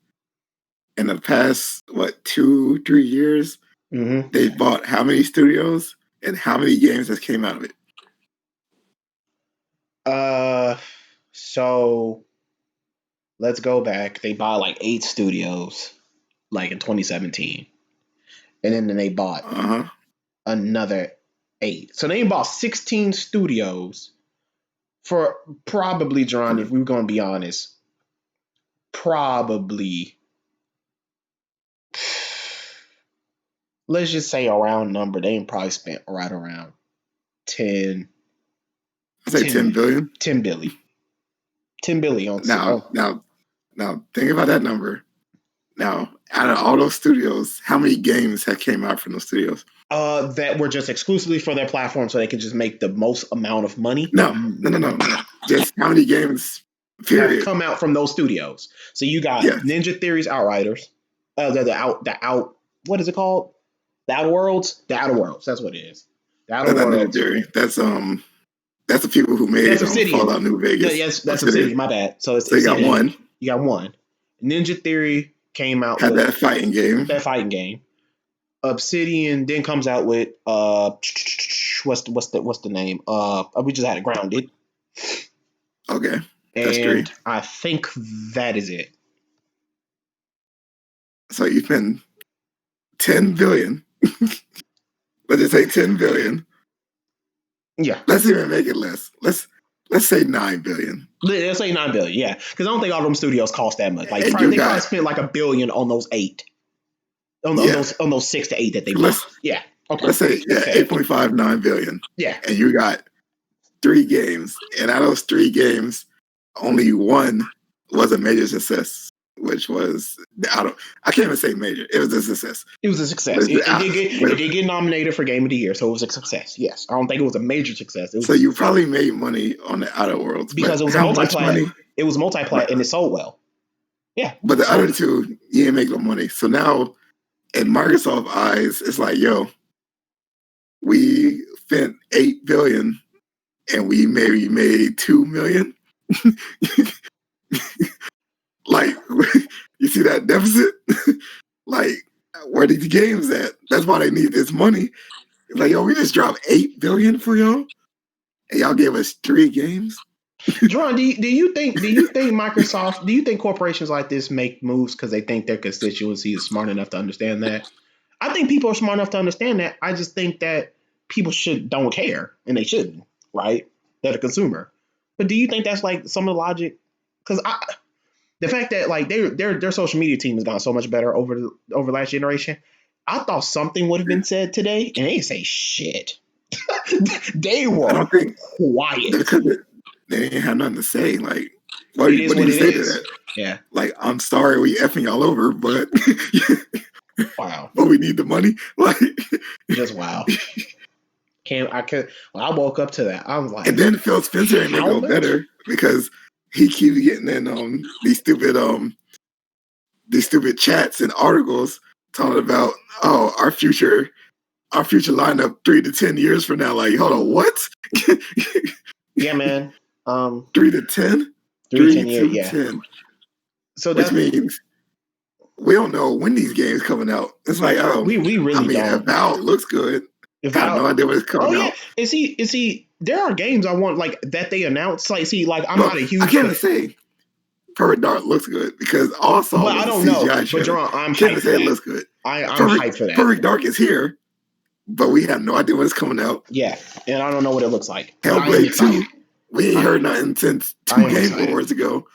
in the past, 2-3 years, they bought how many studios and how many games that came out of it? So let's go back. They bought like 8 studios, like in 2017. And then they bought another 8. So they bought 16 studios for probably, Jerron, if we were going to be honest, probably, let's just say a round number, they probably spent right around 10. I'd say 10 billion. 10 billion. 10 billion. Now, think about that number. Now, out of all those studios, how many games have came out from those studios? That were just exclusively for their platform, so they can just make the most amount of money. No. Just how many games? Period. Have come out from those studios. So you got Ninja Theory's Outriders, the out. What is it called? The Outer Worlds. The Outer Worlds. That's what it is. The Outer Worlds. That's the people who made Fallout New Vegas. Yes, that's Obsidian. My bad. So you got one. You got one. Ninja Theory came out with that fighting game. Obsidian then comes out with what's the name? We just had it Grounded. Okay. That's great. I think that is it. So you spend $10 billion. Let's just say $10 billion. Yeah. Let's even make it less. Let's say $9 billion. Let's say $9 billion. Yeah, because I don't think all them studios cost that much. Like they probably spent like $1 billion on those 8. On those 6 to 8 that they bought. Yeah. Okay. Let's say 8.59 billion. Yeah. And you got 3 games, and out of those 3 games, only one was a major success, which was I can't even say major. It was a success. It was a success. It did get nominated for Game of the Year, so it was a success. Yes, I don't think it was a major success. So you probably made money on the Outer Worlds because it was a multiplayer. It was multiplayer and it sold well. Yeah, but the other 2, you didn't make no money. So now, in Microsoft eyes, it's like, yo, we spent $8 billion and we maybe made $2 million. Like, you see that deficit? Like, where the games at? That's why they need this money. It's like, yo, we just dropped $8 billion for y'all, and y'all gave us 3 games. John, do you think Microsoft? Do you think corporations like this make moves because they think their constituency is smart enough to understand that? I think people are smart enough to understand that. I just think that people don't care, and they shouldn't, right? They're the consumer. But do you think that's like some of the logic? Because the fact that like their social media team has gone so much better over last generation, I thought something would have been said today, and they didn't say shit. They were quiet. They didn't have nothing to say. Like, what do you say to that? Yeah. Like, I'm sorry we effing y'all over, but wow. But we need the money. Like, just wow. When I woke up to that, I was like, and then Phil Spencer ain't go better because he keeps getting in these stupid chats and articles talking about our future lineup 3 to 10 years from now. Like, hold on, what? Yeah, man. 3 to 10? 3 to 10 years, yeah. 10. So which means we don't know when these games coming out. It's like, we really don't. If Val looks good, I have no idea what it's coming out. And see, there are games I want like that they announced. Like, see, like I'm not a huge. I can't say Perfect Dark looks good because also I don't know. But Jerome, I'm hyped for that. It looks good. I'm hyped for that. Perfect Dark is here, but we have no idea when it's coming out. Yeah, and I don't know what it looks like. Hellblade 2, we ain't heard nothing since 2 Game Awards ago,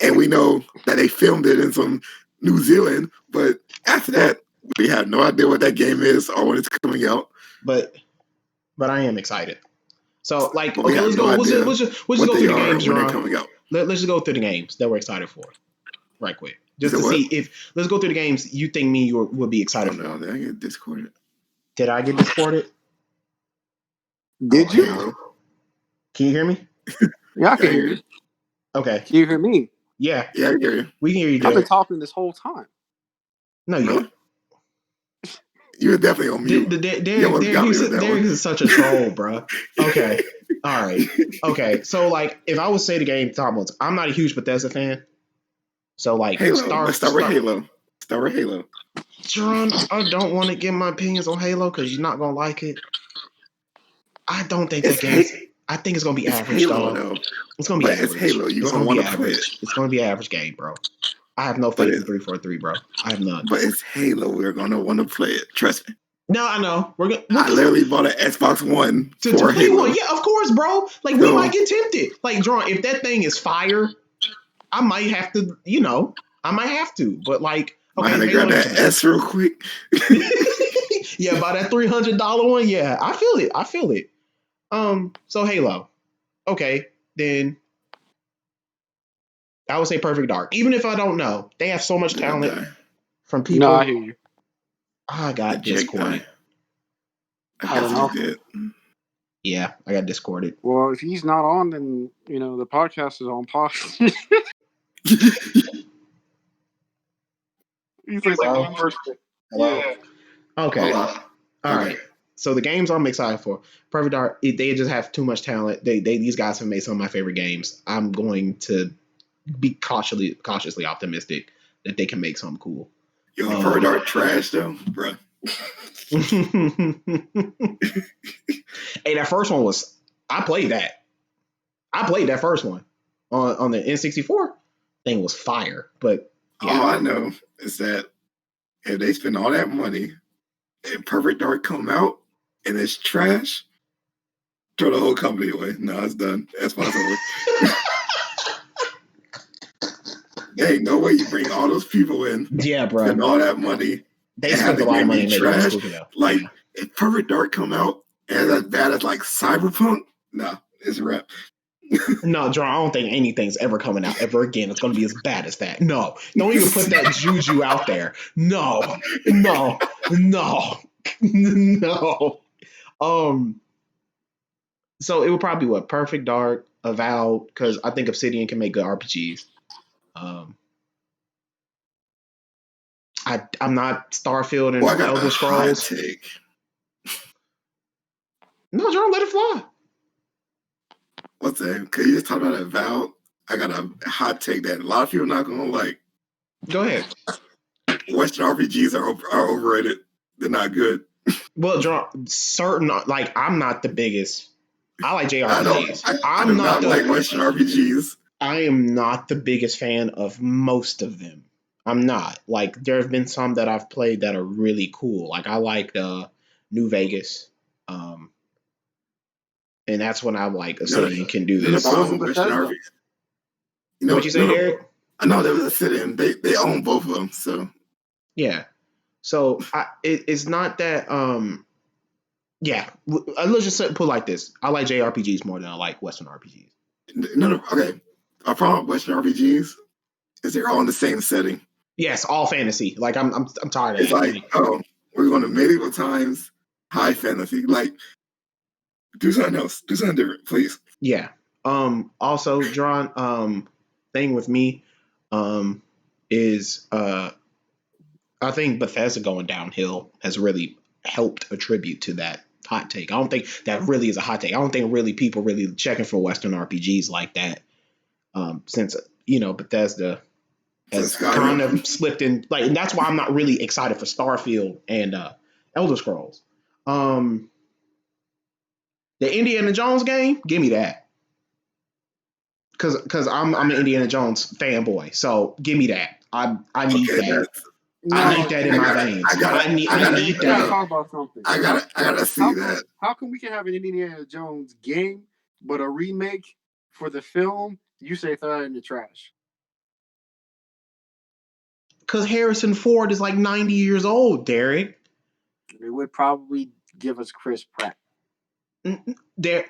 and we know that they filmed it in some New Zealand, but after that, we have no idea what that game is or when it's coming out. But I am excited. So, like, okay, let's go. Let's just go through the games when they're coming out. Let's just go through the games that we're excited for, right quick, just to see if. Let's go through the games you think would be excited for. No, did I get discorded? Did I get discorded? Did you? Can you hear me? Yeah, I can hear you. Okay. Can you hear me? Yeah. Yeah, I hear you. We can hear you. I've been talking this whole time. No, you. You were definitely on mute. Derek is such a troll, bro. Okay. All right. Okay. So, like, if I would say the game top ones, I'm not a huge Bethesda fan. So, like, Let's start with Halo. Start with Halo. John, I don't want to give my opinions on Halo because you're not going to like it. I don't think that game. I think it's going to be average, though. It's going to be average. It's Halo. You're going to want to play it. It's going to be an average game, bro. I have no faith in 343, bro. I have none. But it's Halo. We're going to want to play it. Trust me. No, I know. I literally bought an Xbox One for Halo. Yeah, of course, bro. Like, we might get tempted. Like, John, if that thing is fire, I might have to, I might have to. But, like, okay. I had to grab that S real quick. Yeah, buy that $300 one. Yeah, I feel it. So Halo. Okay, then I would say Perfect Dark. Even if I don't know, they have so much talent. from people. No, I hear you. I got discorded. I don't know. Did. Yeah, I got discorded. Well, if he's not on, then the podcast is on pause. He's like Hello? one person. Hello? Yeah. Okay. Hold All right. So the games I'm excited for. Perfect Dark, they just have too much talent. These guys have made some of my favorite games. I'm going to be cautiously optimistic that they can make something cool. Yo, Perfect Dark trash though, bro. Hey, that first one was. I played that. I played that first one on the N64. Thing was fire, but yeah. All I know is that if they spend all that money and Perfect Dark come out and it's trash, throw the whole company away. No, it's done. That's why it's over. There ain't no way you bring all those people in. Yeah, bro. Spend all that money. They spent a lot of money making trash. it. Like, if Perfect Dark come out and as bad as like Cyberpunk, nah, it's a wrap. No, John, I don't think anything's ever coming out ever again. It's going to be as bad as that. No, don't even put that juju out there. No. So it would probably be what? Perfect Dark, Avowed, because I think Obsidian can make good RPGs. I'm not Starfield and Elder Scrolls. No, John, let it fly. What's that? Could you just talk about Avowed? I got a hot take that a lot of people are not gonna like. Go ahead. Western RPGs are overrated. They're not good. Well, certain like I'm not the biggest. I like JRPGs. I do not like Western RPGs. I am not the biggest fan of most of them. I'm not. Like there have been some that I've played that are really cool. Like I like New Vegas. And that's when I'm like, Obsidian can do this. What you say, Eric? I know there was Obsidian. They own both of them, so yeah. So it's not that. Yeah. Let's just put it like this: I like JRPGs more than I like Western RPGs. No. Okay. Our problem with Western RPGs is they're all in the same setting. Yes, all fantasy. Like I'm tired of it. It's like, oh, we're going to medieval times, high fantasy. Like, do something else. Do something different, please. Yeah. Also, John, thing with me, is I think Bethesda going downhill has really helped attribute to that hot take. I don't think that really is a hot take. I don't think really people really checking for Western RPGs like that. Since Bethesda has kind of slipped in, like, and that's why I'm not really excited for Starfield and Elder Scrolls. The Indiana Jones game, give me that. Because I'm an Indiana Jones fanboy, so give me that. I need that. I need that in my veins. I need that. Talk about something. I gotta see that. How come we can have an Indiana Jones game, but a remake for the film, you say throw it in the trash? Because Harrison Ford is like 90 years old, Derek. It would probably give us Chris Pratt.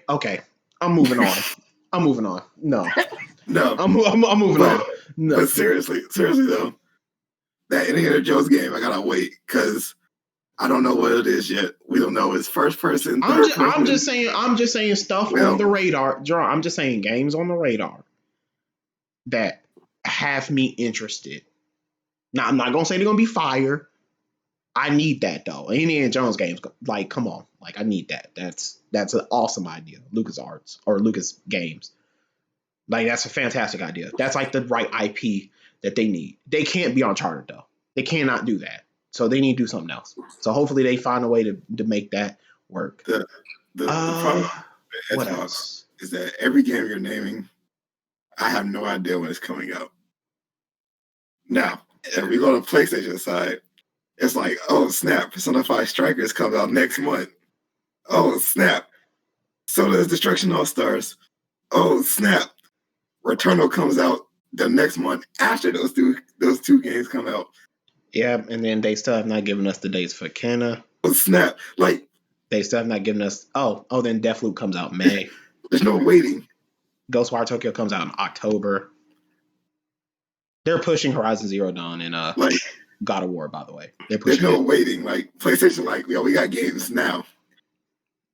Okay, I'm moving on. No. I'm moving on. No. But seriously though, that Indiana Jones game, I gotta wait because I don't know what it is yet. We don't know. It's first person. I'm just saying stuff on the radar. I'm just saying games on the radar that have me interested. Now I'm not gonna say they're gonna be fire. I need that though. Indiana Jones games, like, come on, like I need that. That's an awesome idea. LucasArts or Lucas Games, like that's a fantastic idea. That's like the right IP that they need. They can't be Uncharted though. They cannot do that. So they need to do something else. So hopefully they find a way to make that work. The problem with Xbox is that every game you're naming, I have no idea when it's coming out. Now, if we go to PlayStation side, it's like, oh snap, Persona 5 Strikers comes out next month. Oh snap, so does Destruction All Stars. Oh snap, Returnal comes out the next month after those two games come out. Yeah, and then they still have not given us the dates for Kenna. Oh snap, like they still have not given us. Oh, then Deathloop comes out in May. There's no waiting. Ghostwire Tokyo comes out in October. They're pushing Horizon Zero Dawn and God of War, by the way. There's no waiting. Like PlayStation, like, yo, we got games now.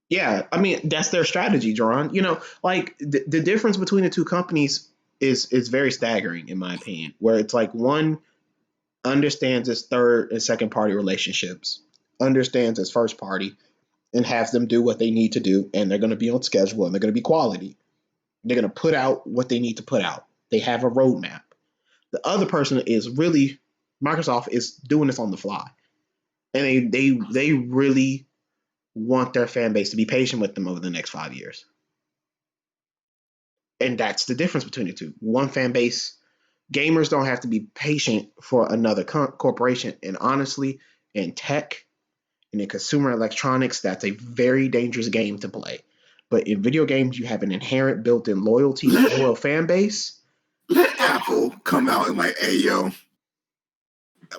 Yeah, I mean that's their strategy, Jaron. You know, like the difference between the two companies is very staggering in my opinion. Where it's like one understands its third and second party relationships, understands its first party, and has them do what they need to do, and they're going to be on schedule and they're going to be quality. They're going to put out what they need to put out. They have a roadmap. The other person is really Microsoft is doing this on the fly, and they really want their fan base to be patient with them over the next 5 years. And that's the difference between the two. One fan base, gamers don't have to be patient for another corporation. And honestly, in tech and in consumer electronics, that's a very dangerous game to play. But in video games, you have an inherent built-in loyalty, loyal fan base. Let Apple come out and like, hey, yo,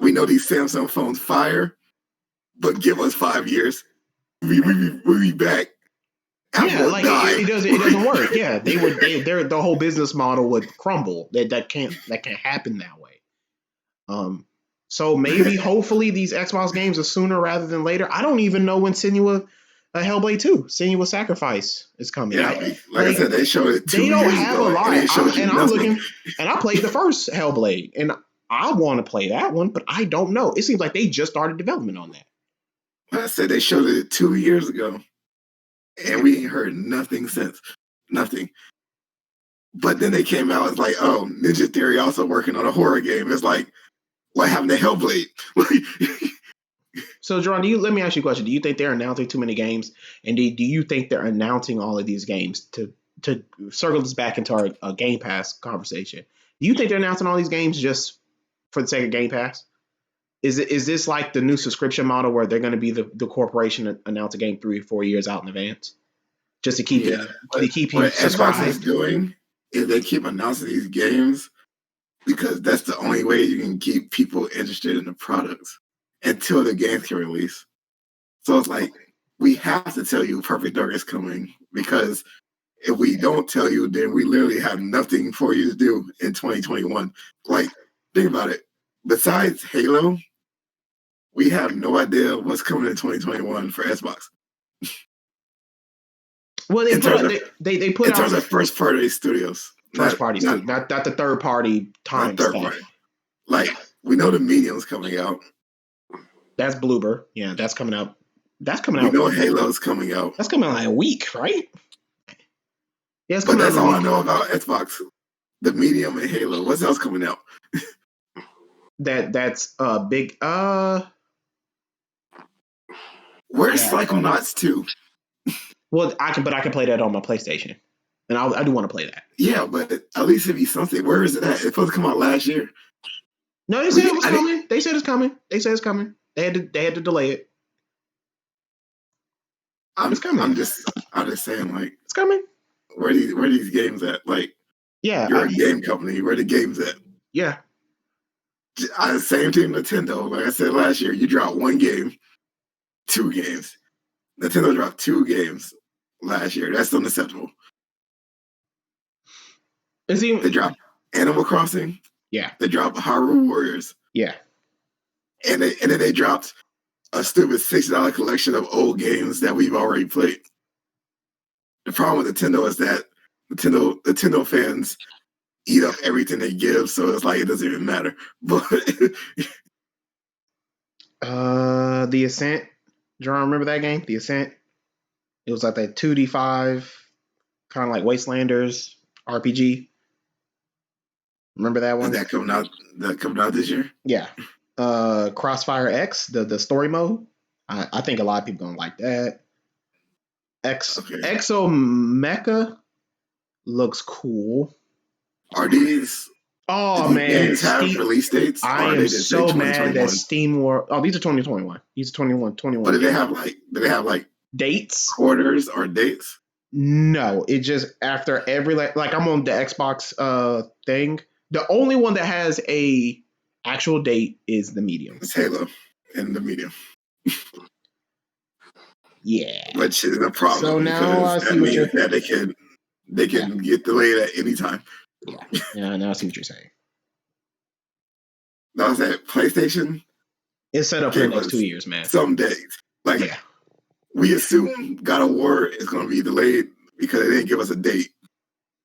we know these Samsung phones fire, but give us 5 years. We'll be back. Yeah, like it doesn't work. Yeah, the whole business model would crumble. That can't happen that way. So maybe hopefully these Xbox games are sooner rather than later. I don't even know when Hellblade 2, Senua's Sacrifice is coming. Yeah, like I said, they showed it 2 years ago. They don't have a lot. I'm looking, and I played the first Hellblade, and I want to play that one, but I don't know. It seems like they just started development on that. Like I said, they showed it 2 years ago, and we ain't heard nothing since. Nothing. But then they came out, it's like, oh, Ninja Theory also working on a horror game. It's like, what happened to Hellblade? So, Jerron, let me ask you a question. Do you think they're announcing too many games? And do you think they're announcing all of these games to circle this back into our Game Pass conversation? Do you think they're announcing all these games just for the sake of Game Pass? Is this like the new subscription model where they're going to be the corporation that announce a game 3 or 4 years out in advance, just to keep you what subscribed? Xbox is doing is they keep announcing these games because that's the only way you can keep people interested in the products until the games can release. So it's like we have to tell you Perfect Dark is coming, because if we don't tell you, then we literally have nothing for you to do in 2021. Like, think about it. Besides Halo, we have no idea what's coming in 2021 for Xbox. Well, they put out in terms of first party studios. Not the third party time stuff. Party. Like, we know the Medium's coming out. That's Bloober. Yeah, that's coming out. We know Halo's coming out. That's coming out in a week, right? Yeah, but that's all I know about Xbox. The Medium and Halo. What's else coming out? That's big. Where's Psychonauts 2? Well, I can play that on my PlayStation, and I do want to play that. Yeah, but at least it'd be something. Where is it at? It's supposed to come out last year. No, they said it was coming. They said it's coming. They had to delay it. It's coming. I'm just saying, like, it's coming. Where are these games at? Like, yeah, you're a game company. Where are the games at? Yeah. Same team, Nintendo. Like I said last year, you dropped 1 game, 2 games. Nintendo dropped 2 games last year. That's unacceptable. They dropped Animal Crossing. Yeah. They dropped Hyrule Warriors. Yeah. And then they dropped a stupid $60 collection of old games that we've already played. The problem with Nintendo is that Nintendo fans eat up everything they give, so it's like it doesn't even matter. But The Ascent. Jerome, remember that game? The Ascent? It was like that 2D5, kind of like Wastelanders RPG. Remember that one? Is that coming out this year? Yeah. Crossfire X, the story mode. I think a lot of people gonna like that. Exo Mecha looks cool. Are these? Oh man, have release dates? I am so mad that Steam War. Oh, these are 2021. These are 21. But do they have like dates? Quarters or dates? No, it just after every like I'm on the Xbox thing. The only one that has a actual date is the Medium. It's Halo and the Medium. Yeah, which is a problem. So now I see what you're saying. They can get delayed at any time. Yeah, now I see what you're saying. That was that PlayStation. It's set up for the next 2 years, man. Some days. Like, we assume God of War is going to be delayed because they didn't give us a date.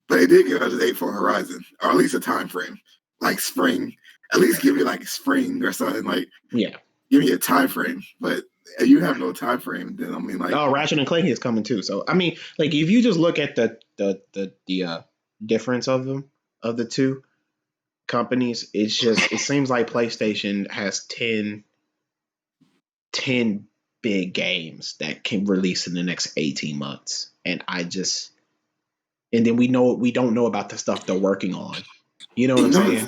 But they did give us a date for Horizon, or at least a time frame. Like spring. At least give me like spring or something. Like, give me a time frame. But if you have no time frame, then I mean, like, Ratchet and Clank is coming too. So I mean, like, if you just look at the difference of them, of the two companies, it seems like PlayStation has 10 big games that can release in the next 18 months, and then we don't know about the stuff they're working on. You know what I'm saying?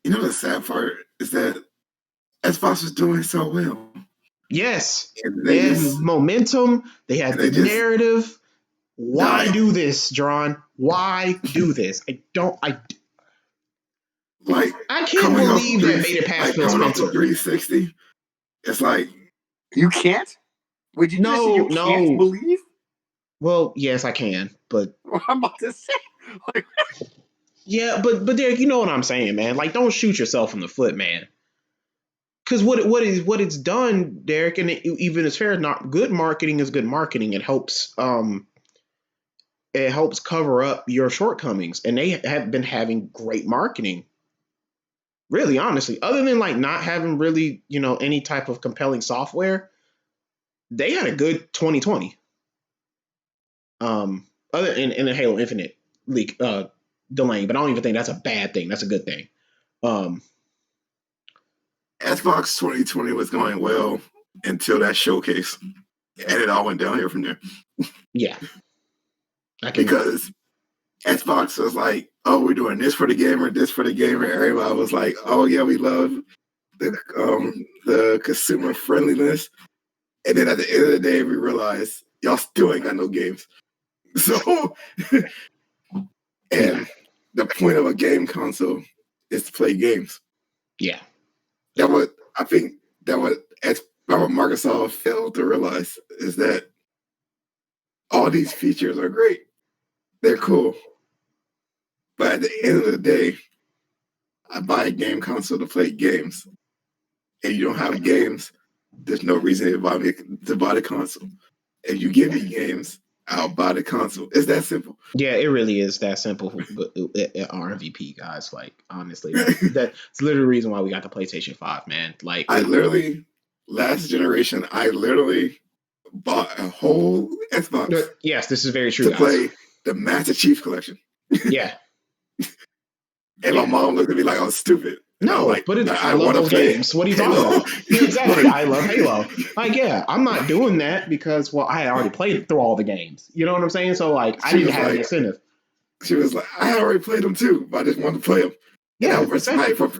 You know the sad part is that Xbox was doing so well. Yes, they had momentum. They had the narrative. Why do this, John? Why do this? I can't believe that made it past Phil Spencer. 360. It's like you can't. Would you can't believe? Well, yes, I can, but I'm about to say. Yeah, but Derek, you know what I'm saying, man. Like, don't shoot yourself in the foot, man. Because what it's done, Derek, and even as fair as not good marketing is good marketing. It helps cover up your shortcomings, and they have been having great marketing. Really, honestly, other than like not having really, any type of compelling software, they had a good 2020. Other in the Halo Infinite leak delaying, but I don't even think that's a bad thing. That's a good thing. Xbox 2020 was going well until that showcase, and it all went down here from there. Yeah, because Xbox was like, "Oh, we're doing this for the gamer, this for the gamer." Everybody was like, "Oh yeah, we love the consumer friendliness." And then at the end of the day, we realized y'all still ain't got no games. So, and the point of a game console is to play games. Yeah. I think what Microsoft failed to realize is that all these features are great. They're cool. But at the end of the day, I buy a game console to play games. And you don't have games, there's no reason to buy the console. If you give me games, I'll buy the console. It's that simple. Yeah, it really is that simple at RNVP, guys. Like, honestly, that's literally the reason why we got the PlayStation 5, man. Like, last generation, I literally bought a whole Xbox. Yes, this is very true, to play the Master Chief Collection. Yeah. And my mom looked at me like I was stupid. No, but I love those games. What are you talking about? Yeah, exactly. I love Halo. Like, yeah, I'm not doing that because, well, I already played through all the games. You know what I'm saying? So, like, I didn't have an incentive. She was like, I already played them too, but I just wanted to play them. Yeah, and I was hyped for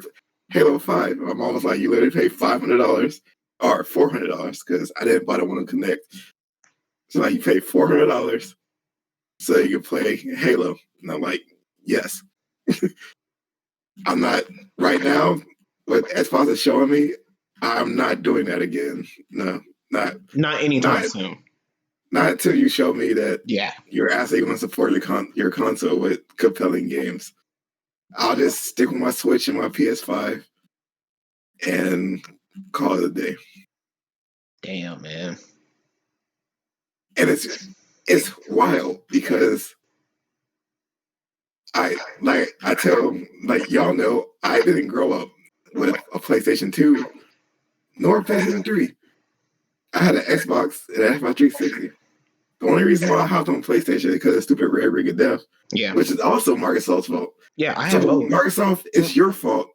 Halo 5. My mom was like, you literally paid $500 or $400 because I didn't buy the one on Connect. So, like, you paid $400 so you can play Halo. And I'm like, yes. I'm not right now. What Xbox is showing me, I'm not doing that again. No, not anytime soon. Not until you show me that. Yeah, you're actually going to support your console with compelling games. I'll just stick with my Switch and my PS5 and call it a day. Damn, man. And it's wild because I tell y'all know, I didn't grow up with a PlayStation 2 nor a PlayStation 3. I had an Xbox and an Xbox 360. The only reason why I hopped on PlayStation is because of stupid Red Ring of Death. Yeah. Which is also Microsoft's fault. Yeah, I have both. Microsoft, it's your fault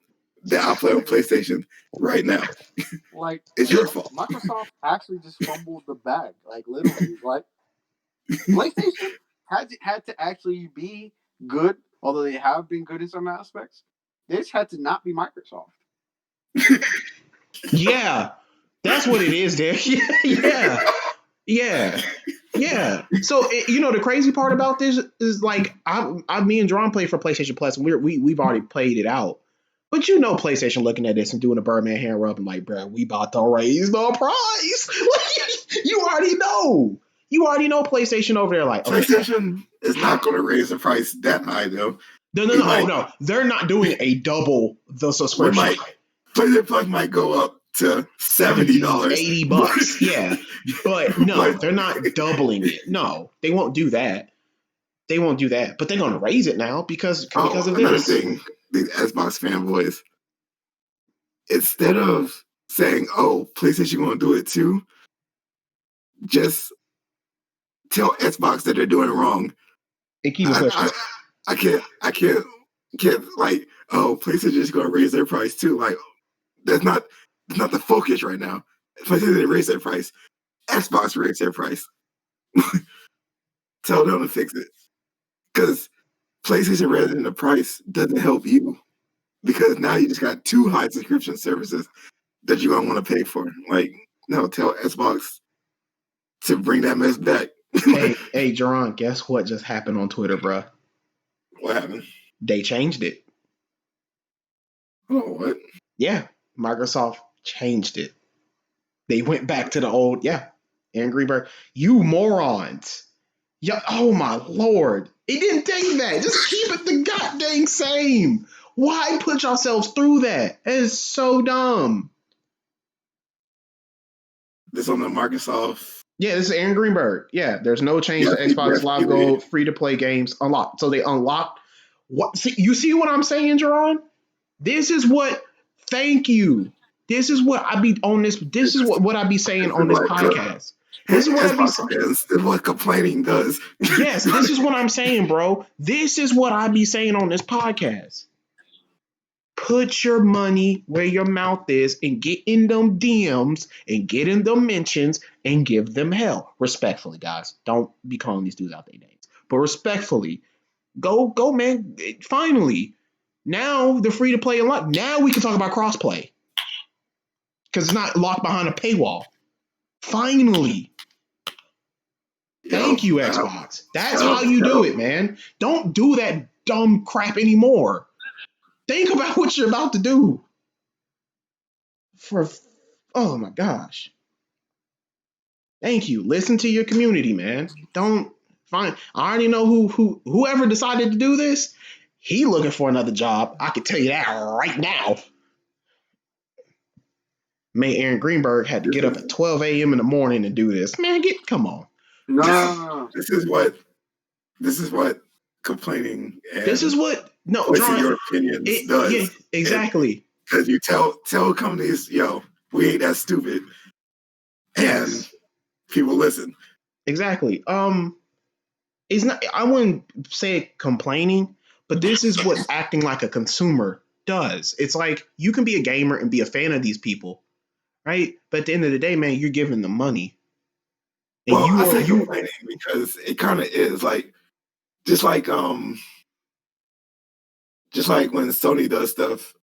that I play on PlayStation right now. Like, it's your fault. Microsoft actually just fumbled the bag. Like, literally. Like, PlayStation had to actually be good, although they have been good in some aspects. They just had to not be Microsoft. Yeah, that's what it is, there. Yeah. So the crazy part about this is like me and John played for PlayStation Plus, and we've already played it out. But PlayStation looking at this and doing a Birdman hand rub and like, bro, we about to raise the price. You already know. PlayStation over there like, PlayStation is not going to raise the price that high though. No. They're not doing a double the subscription. PlayStation Plus might go up to $70, $80. Yeah, but no, they're not doubling it. No, they won't do that. They won't do that. But they're gonna raise it now because of another this. thing, these Xbox fanboys, instead of saying, "Oh, PlayStation won't do it too," just tell Xbox that they're doing it wrong. And keep it pushing. I can't like, oh, PlayStation is going to raise their price too. Like, that's not the focus right now. PlayStation didn't raise their price. Xbox raised their price. Tell them to fix it. Because PlayStation raising the price doesn't help you. Because now you just got 2 high subscription services that you're going to want to pay for. Like, no, tell Xbox to bring that mess back. hey, Jerron, guess what just happened on Twitter, bro? What happened? They changed it. Oh, what? Yeah, Microsoft changed it. They went back to the old, Aaron Greenberg. You morons. Yeah, oh my Lord. It didn't take that. Just keep it the goddamn same. Why put yourselves through that? That is so dumb. This on the Microsoft. Yeah, this is Aaron Greenberg. Yeah, there's no change to Xbox Live Gold free-to-play games unlocked. So they unlocked what? See, you see what I'm saying, Jerron? This is what. Thank you. This is what I be on this. This is what I be saying on this podcast. This is what I be saying. This is what complaining does. Yes, this is what I'm saying, bro. This is what I be saying on this podcast. Put your money where your mouth is and get in them DMs and get in them mentions and give them hell. Respectfully, guys. Don't be calling these dudes out their names. But respectfully, go, man. Finally. Now they're free to play and lock. Now we can talk about crossplay. Because it's not locked behind a paywall. Finally. Thank you, Xbox. That's how you do it, man. Don't do that dumb crap anymore. Think about what you're about to do. Oh my gosh. Thank you. Listen to your community, man. Don't fine. I already know whoever decided to do this, he looking for another job. I can tell you that right now. May Aaron Greenberg had to get up at 12 a.m. in the morning to do this. Man, come on. No. This is what complaining and this is what voicing your opinions does. Yeah, exactly. Because you tell companies, yo, we ain't that stupid. And people listen. Exactly. It's not, I wouldn't say complaining, but this is what acting like a consumer does. It's like you can be a gamer and be a fan of these people, right? But at the end of the day, man, you're giving them money. And I say complaining because it kind of is like just like when Sony does stuff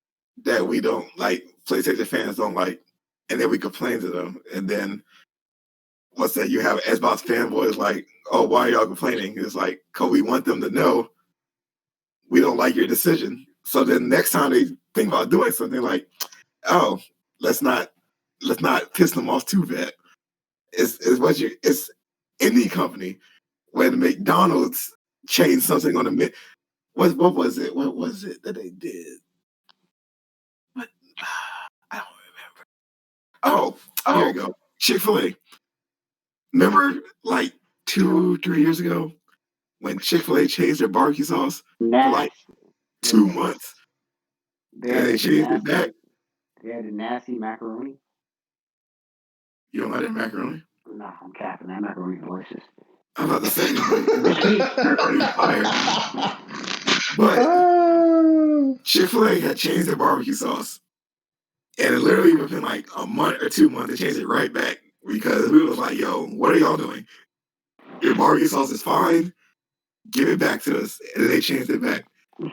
that we don't like, PlayStation fans don't like, and then we complain to them, and then what's that? You have Xbox fanboys like, oh, why are y'all complaining? It's like, cause we want them to know we don't like your decision. So then next time they think about doing something, like, oh, let's not piss them off too bad. It's any company. When McDonald's changed something on the what was it? What was it that they did? What? I don't remember. Oh, here you go. Chick-fil-A. Remember, like 2-3 years ago, when Chick-fil-A changed their barbecue sauce for like 2 months, and they changed it back. They had a nasty macaroni. You don't like that macaroni? No, I'm capping. That macaroni is delicious. I'm about to say macaroni fire. But Chick-fil-A had changed their barbecue sauce. And it literally within like a month or 2 months, they changed it right back. Because we was like, yo, what are y'all doing? Your barbecue sauce is fine. Give it back to us. And then they changed it back.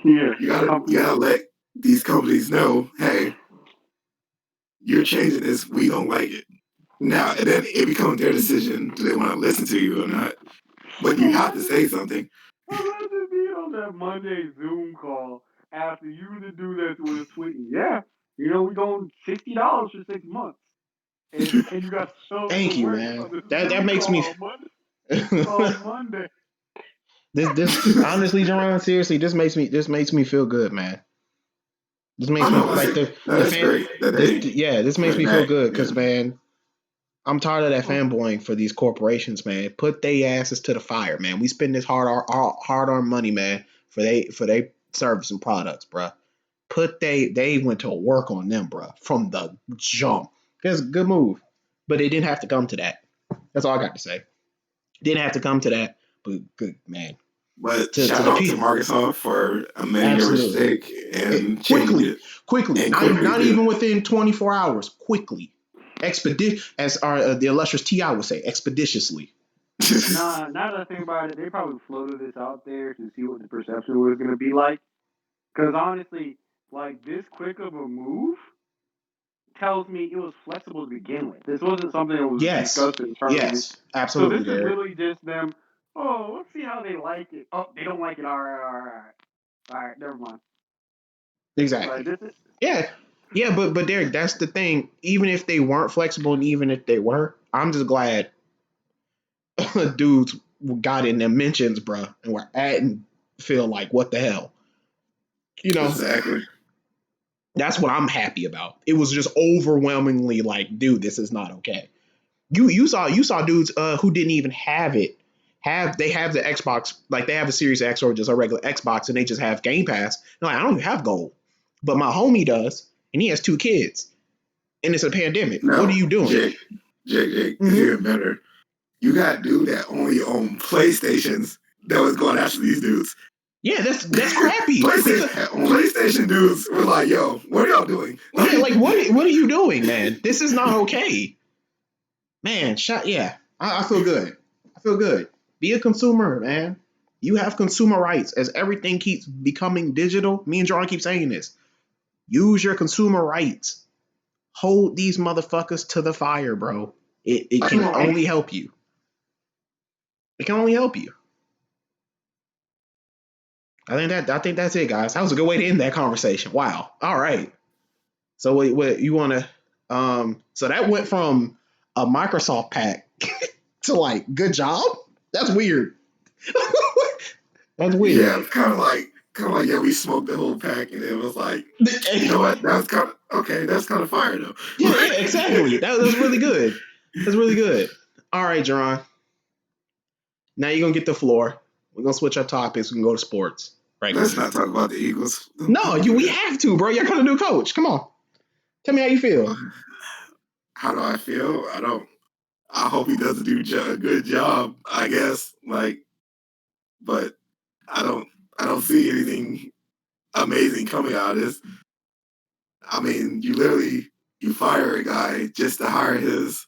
Yeah. You gotta let these companies know, hey, you're changing this. We don't like it. Now, and then it becomes their decision. Do they want to listen to you or not? But you have to say something. I'd rather be on that Monday Zoom call after you to do that with a tweet. Yeah. You know, we're going $60 for 6 months. And you got thank you, man. That makes me on Monday. This honestly, Jerron, seriously, this makes me feel good, man. This makes me like the fan. Great. This makes me feel good because man, I'm tired of that fanboying for these corporations, man. Put their asses to the fire, man. We spend this hard-earned money, man, for they service and products, bruh. They went to work on them, bruh, from the jump. It's a good move, but they didn't have to come to that. That's all I got to say. Didn't have to come to that, but good, man. But shout out to Microsoft for amending your mistake and changing it quickly. Not even within 24 hours. Quickly. As the illustrious T.I. would say, expeditiously. Now that I think about it, they probably floated this out there to see what the perception was going to be like. Because honestly, like this quick of a move tells me it was flexible to begin with. This wasn't something that was discussed internally. Yes, absolutely. So this is literally just them. Oh, let's see how they like it. Oh, they don't like it. All right. Never mind. Exactly. Yeah, but Derek, that's the thing. Even if they weren't flexible, and even if they were, I'm just glad dudes got in their mentions, bro, and were adding feel like what the hell, Exactly. That's what I'm happy about. It was just overwhelmingly like, dude, this is not okay. You saw dudes who didn't even have it. They have the Xbox, like they have a Series X or just a regular Xbox, and they just have Game Pass. They're like, I don't even have gold, but my homie does, and he has 2 kids, and it's a pandemic. No, what are you doing, Jake? It's even better. You got dude that only owned PlayStations that was going after these dudes. Yeah, that's crappy. PlayStation dudes were like, "Yo, what are y'all doing?" Like, what are you doing, man? This is not okay. Man, I feel good. Be a consumer, man. You have consumer rights. As everything keeps becoming digital, me and John keep saying this. Use your consumer rights. Hold these motherfuckers to the fire, bro. It can only help you. It can only help you. I think that's it, guys. That was a good way to end that conversation. Wow. All right. So what you want to? So that went from a Microsoft pack to like good job. That's weird. That's weird. Yeah, it's kind of like yeah, we smoked the whole pack, and it was like, you know what? That's kind of okay. That's kind of fire though. Yeah, exactly. That's really good. That's really good. All right, Jerron. Now you're gonna get the floor. We're gonna switch our topics. We can go to sports. Right. Let's not talk about the Eagles. No, we have to, bro. You're gonna do coach. Come on. Tell me how you feel. How do I feel? I hope he does a good job. I guess, but I don't see anything amazing coming out of this. I mean, you fire a guy just to hire his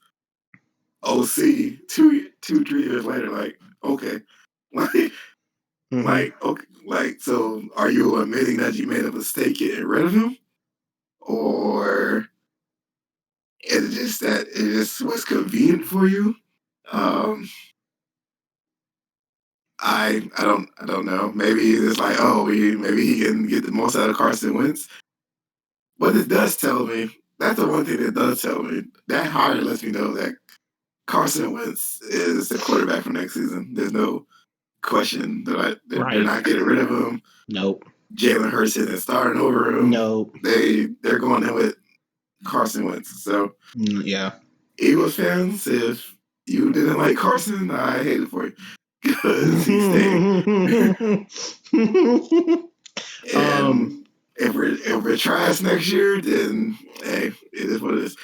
OC 3 years later. Like, okay, so are you admitting that you made a mistake getting rid of him, or is it just that it just was convenient for you? I don't know. Maybe it's like, maybe he can get the most out of Carson Wentz. But it does tell me, that's the one thing that does tell me, that hire lets me know that Carson Wentz is the quarterback for next season. There's no question that they're not getting rid of him. Nope. Jalen Hurts isn't starting over him. Nope. They're going in with Carson Wentz. So yeah. Eagles fans, if you didn't like Carson, I hate it for you. Because he's staying. And if we're trash next year, then hey, it is what it is.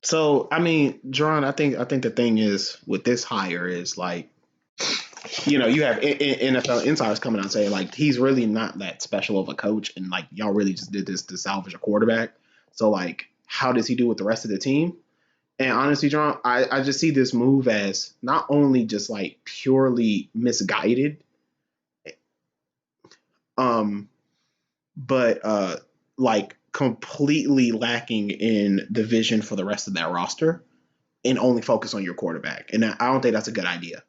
So I mean, John, I think the thing is with this hire is like, you have NFL insiders coming out and saying like he's really not that special of a coach, and like y'all really just did this to salvage a quarterback. So like, how does he do with the rest of the team? And honestly, John, I just see this move as not only just like purely misguided, but like completely lacking in the vision for the rest of that roster, and only focus on your quarterback. And I don't think that's a good idea.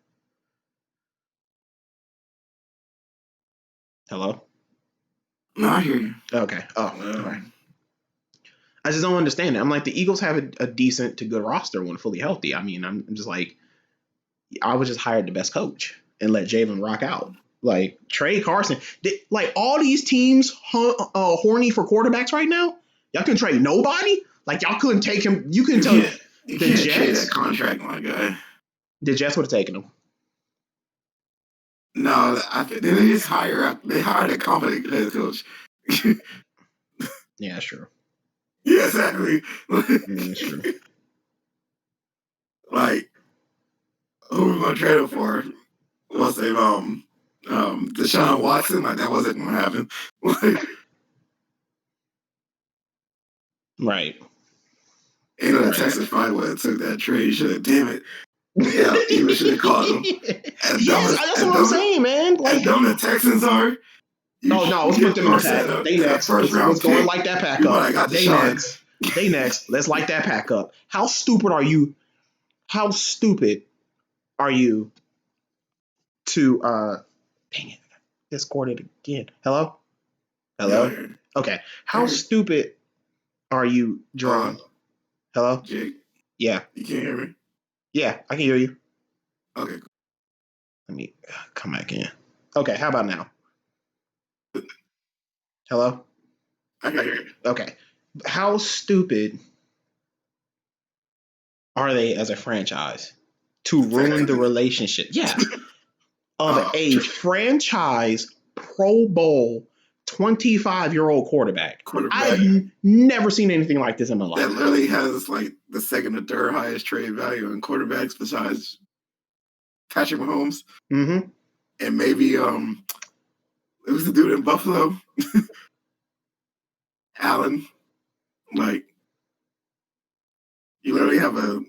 Hello? No, I hear you. Okay. Oh, all right. I just don't understand it. I'm like, the Eagles have a decent to good roster when fully healthy. I mean, I'm just like, I would just hire the best coach and let Jalen rock out. Like Trey Carson, like all these teams horny for quarterbacks right now. Y'all couldn't trade nobody. Like y'all couldn't take him. You couldn't tell you the can't trade Jets. that contract, my guy. The Jets would have taken him. No, I think they just hired a competent head coach. Yeah, sure. Yeah, exactly. That's true. Like, who we gonna trade him for? What's it? Deshaun Watson. Like that wasn't gonna happen. Right. You know, the Texans probably would have took that trade. Should have. Damn it. Yeah, you should have called him. Yes, that's what I'm saying, man. Like, as dumb the Texans are. No, let's put them in the pack. They next. Let's go and light that pack up. They next. Let's light that pack up. How stupid are you? How stupid are you to dang it, discorded again. Hello? Yeah. Okay. How stupid are you, Jerome? Hello? Jake? Yeah. You can't hear me? Yeah, I can hear you. Okay. Let me come back in. Okay, how about now? Hello? I can hear you. Okay. How stupid are they as a franchise to ruin the relationship? Yeah. Of a franchise Pro Bowl 25-year-old quarterback. I've never seen anything like this in my life. That literally has like the second or third highest trade value in quarterbacks besides Patrick Mahomes. Mm-hmm. And maybe it was the dude in Buffalo. Allen. Like, you literally have a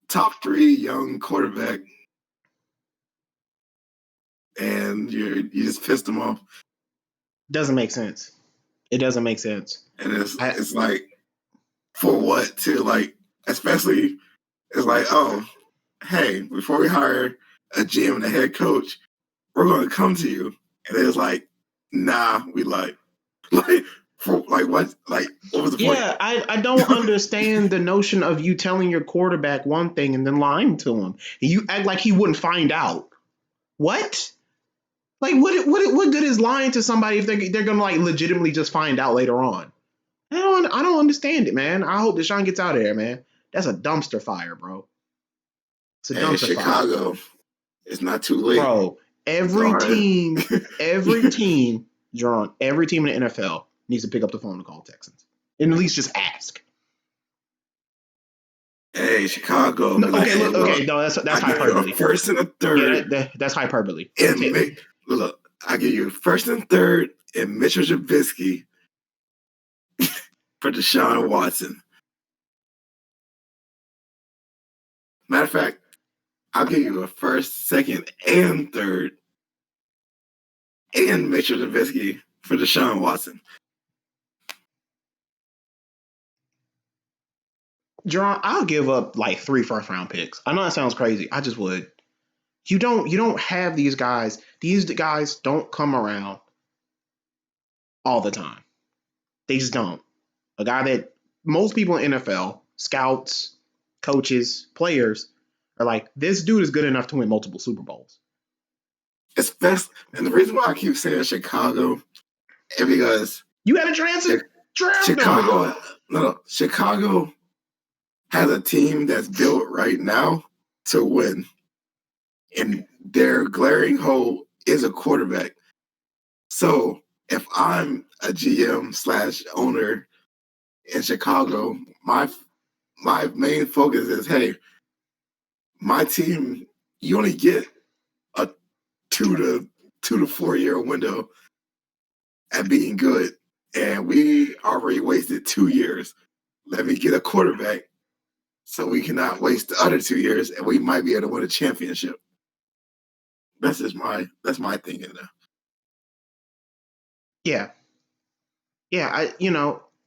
top 3 young quarterback and you just pissed him off. Doesn't make sense. It doesn't make sense. And it's like, for what? To like, especially, it's like, oh, hey, before we hire a GM and a head coach, we're going to come to you. And it's like, nah, we what was the point? Yeah, I don't understand the notion of you telling your quarterback one thing and then lying to him. And you act like he wouldn't find out. What? Like, what good is lying to somebody if they're gonna like legitimately just find out later on? I don't understand it, man. I hope Deshaun gets out of there, man. That's a dumpster fire, bro. It's a dumpster Chicago. fire. It's not too late, bro. Every team, John, every team in the NFL needs to pick up the phone and call Texans, and at least just ask. Hey, Chicago. No, that's hyperbole. First and a third. Yeah, that's hyperbole. Look, I give you first and third and Mitchell Trubisky for Deshaun Watson. Matter of fact, I'll give you a first, second, and third and Mitchell Trubisky for Deshaun Watson. John, I'll give up like 3 first-round picks. I know that sounds crazy. I just would. You don't have these guys. These guys don't come around all the time. They just don't. A guy that most people in NFL, scouts, coaches, players, are like, this dude is good enough to win multiple Super Bowls. It's best, and the reason why I keep saying Chicago is because you had a draft. Chicago has a team that's built right now to win, and their glaring hole is a quarterback. So if I'm a GM / owner in Chicago, my main focus is, hey, my team, you only get a 2 to 4 year window at being good, and we already wasted 2 years. Let me get a quarterback so we cannot waste the other 2 years, and we might be able to win a championship. That's my thinking now. Yeah.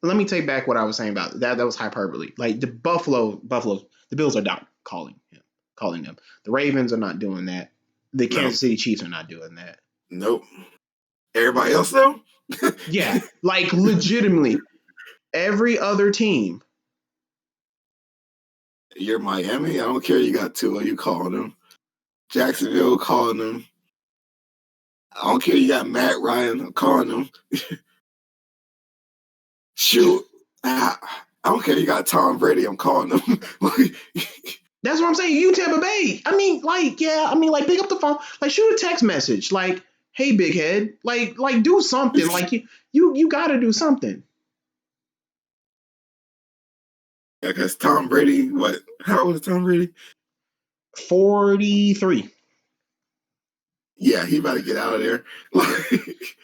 Let me take back what I was saying about that. That was hyperbole. Like the the Bills are not calling them. The Ravens are not doing that. The Kansas City Chiefs are not doing that. Nope. Everybody else though? Yeah, like legitimately, every other team. You're Miami. I don't care. You got 2. Are you calling them? Jacksonville calling them. I don't care. You got Matt Ryan. I'm calling them. Shoot. I don't care. You got Tom Brady. I'm calling them. That's what I'm saying. You Tampa Bay. I mean, pick up the phone. Like, shoot a text message. Like, hey, big head. Like, do something. Like, you got to do something. Yeah, because Tom Brady, what? How old is Tom Brady? 43. Yeah, he about to get out of there.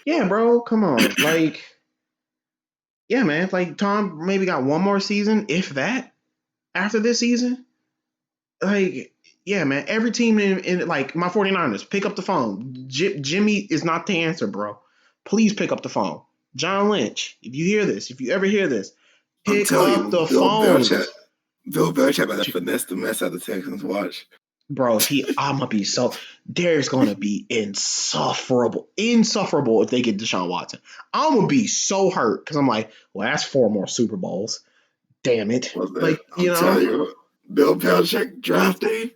Yeah, bro. Come on. Like, yeah, man. Like, Tom maybe got one more season, if that, after this season. Like, yeah, man. Every team in like, my 49ers, pick up the phone. Jimmy is not the answer, bro. Please pick up the phone. John Lynch, if you ever hear this, I'm pick telling up you, the Bill phone. Belichick about to finesse the mess out of the Texans. Watch. Bro, Derek's gonna be insufferable if they get Deshaun Watson. I'm gonna be so hurt because I'm like, well, that's 4 more Super Bowls. Damn it. Like, I'm telling you, Bill Belichick draft day,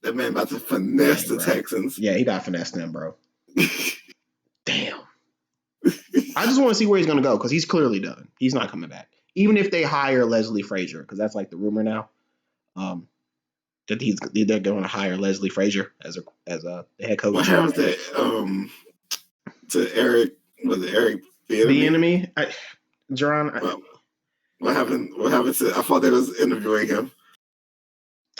that man about to finesse the Texans. Yeah, he got finessed them, bro. Damn. I just want to see where he's gonna go because he's clearly done. He's not coming back. Even if they hire Leslie Frazier, because that's like the rumor now. That they're going to hire Leslie Frazier as a head coach. What happened to Eric? Was it Eric Bieniemy? Jerron. What happened? What happened to? I thought they was interviewing him.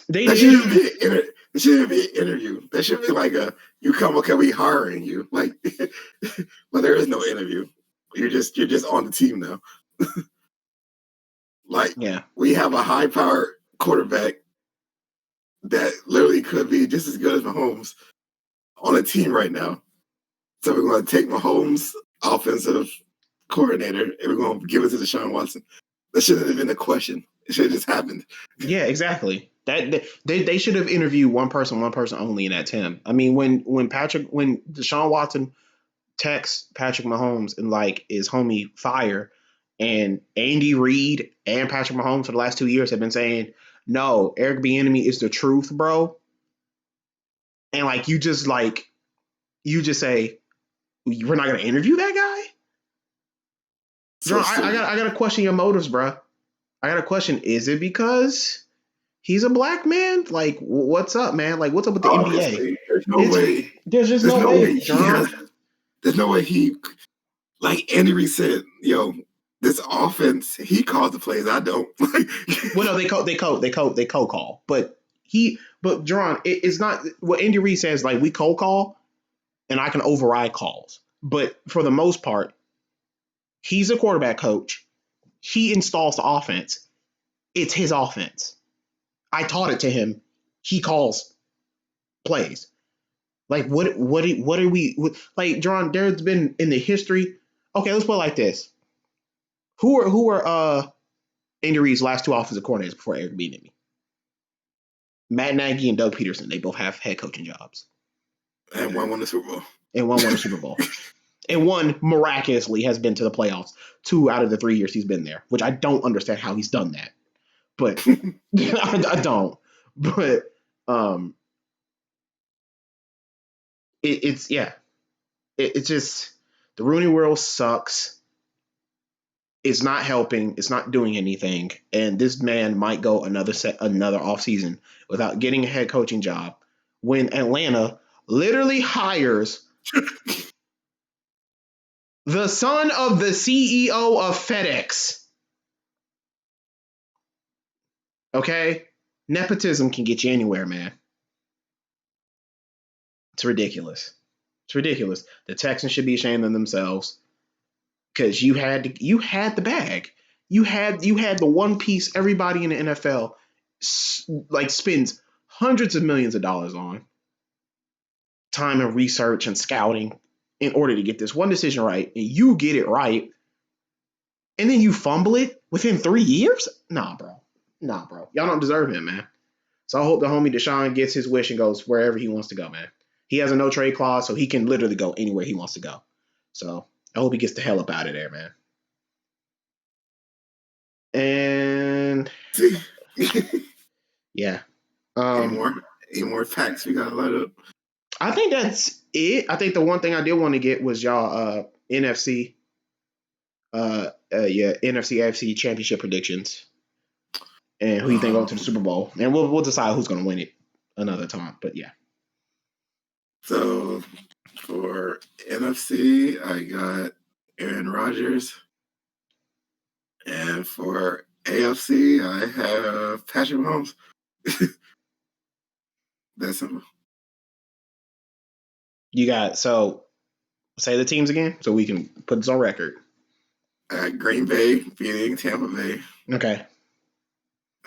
That shouldn't be an interview. That should be like you come, okay, we hiring you. Like, but there is no interview. You're just on the team now. Like, yeah, we have a high powered quarterback that literally could be just as good as Mahomes on a team right now. So we're going to take Mahomes' offensive coordinator and we're going to give it to Deshaun Watson. That shouldn't have been a question. It should have just happened. Yeah, exactly. That they should have interviewed one person only, and that's him. I mean, when Deshaun Watson texts Patrick Mahomes and like is homie fire, and Andy Reid and Patrick Mahomes for the last 2 years have been saying, no, Eric Bieniemy is the truth, bro. And like you just say, we're not gonna interview that guy. John, I gotta question your motives, bro. I got a question. Is it because he's a black man? Like, what's up, man? Like, what's up with the NBA? There's no way. There's just no way, John. There's no way he, like Andy Reid said, this offense, he calls the plays. I don't. Well, no, they co-call, but John, it's not what Andy Reid says. Like, we co-call, and I can override calls, but for the most part, he's a quarterback coach. He installs the offense. It's his offense. I taught it to him. He calls plays. Like, what are we like, John? There's been in the history. Okay, let's put it like this. Who are Andy Reid's last 2 offensive coordinators before Eric Bieniemy? Matt Nagy and Doug Peterson. They both have head coaching jobs. And one won the Super Bowl. And one miraculously has been to the playoffs 2 out of the 3 years he's been there, which I don't understand how he's done that. But I don't. But it's just the Rooney World sucks. It's not helping. It's not doing anything. And this man might go another offseason without getting a head coaching job when Atlanta literally hires the son of the CEO of FedEx. Okay? Nepotism can get you anywhere, man. It's ridiculous. The Texans should be ashamed of themselves because you had the bag. You had the one piece everybody in the NFL like spends hundreds of millions of dollars on time and research and scouting in order to get this one decision right, and you get it right, and then you fumble it within 3 years? Nah, bro. Y'all don't deserve him, man. So I hope the homie Deshaun gets his wish and goes wherever he wants to go, man. He has a no trade clause, so he can literally go anywhere he wants to go. So I hope he gets the hell up out of there, man. And yeah. Any more? Any more facts we got to light up? I think that's it. I think the one thing I did want to get was y'all NFC. NFC AFC championship predictions. And who you think going to the Super Bowl. And we'll decide who's going to win it another time. But yeah. So for NFC, I got Aaron Rodgers. And for AFC, I have Patrick Mahomes. That's simple. You got, so say the teams again so we can put this on record. I got Green Bay beating Tampa Bay. Okay.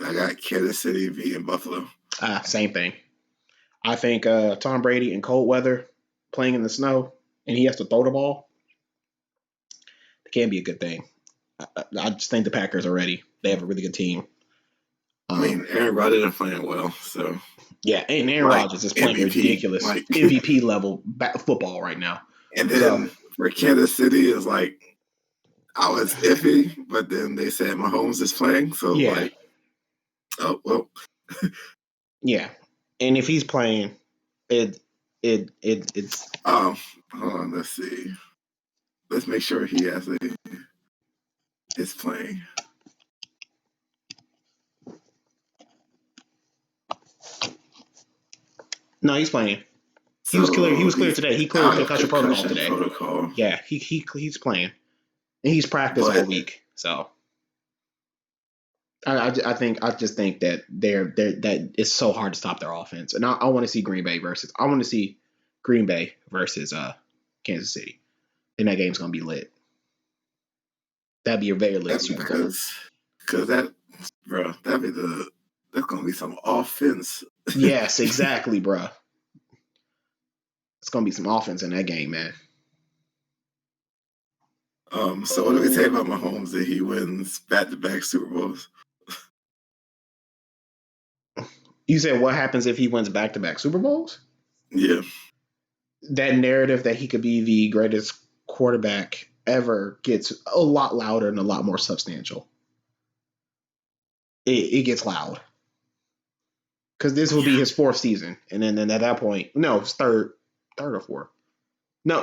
I got Kansas City beating Buffalo. Same thing. I think Tom Brady in cold weather playing in the snow and he has to throw the ball. It can be a good thing. I just think the Packers are ready. They have a really good team. I mean, Aaron Rodgers is playing well, so. Yeah, and Aaron Rodgers is playing MVP, ridiculous MVP level football right now. And then for Kansas City, it's like, I was iffy, but then they said Mahomes is playing, so like, oh, well. Yeah, and if he's playing, it's. Hold on, let's see. Let's make sure he is playing. No, he's playing. He was clear. He was clear today. He cleared concussion protocol today. Yeah, he's playing, and he's practiced all week. So I just think that that it's so hard to stop their offense, and I want to see Green Bay versus Kansas City, and that game's gonna be lit. That'd be a very lit Super Bowl. Because that's gonna be some offense. Yes, exactly, bro. It's gonna be some offense in that game, man. So what do we say about Mahomes that he wins back-to-back Super Bowls? You said what happens if he wins back-to-back Super Bowls? Yeah. That narrative that he could be the greatest quarterback ever gets a lot louder and a lot more substantial. It gets loud. Because this will be his fourth season. And then at that point, no, it's third or fourth. No,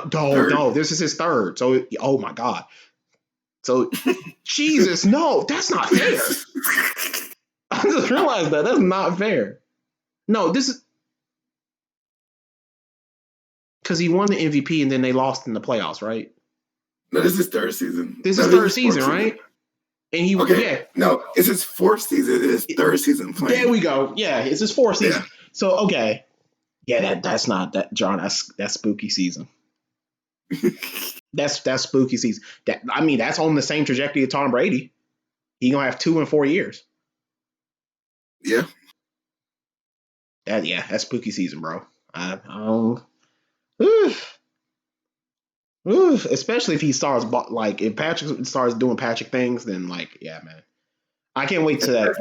this is his third. So, oh my God. So, Jesus, no, that's not fair. I just realized that. That's not fair. No, this is because he won the MVP and then they lost in the playoffs, right? No, this is third season. This is third season, right? And he No, it's his fourth season. It is third season playing. There we go. Yeah, it's his fourth season. Yeah. So okay. Yeah, that's not that, John. That's spooky season. that's spooky season. That's on the same trajectory of Tom Brady. He gonna have 2 in 4 years. Yeah. That's spooky season, bro. Especially if he starts if Patrick starts doing Patrick things, then yeah, man. I can't wait to that.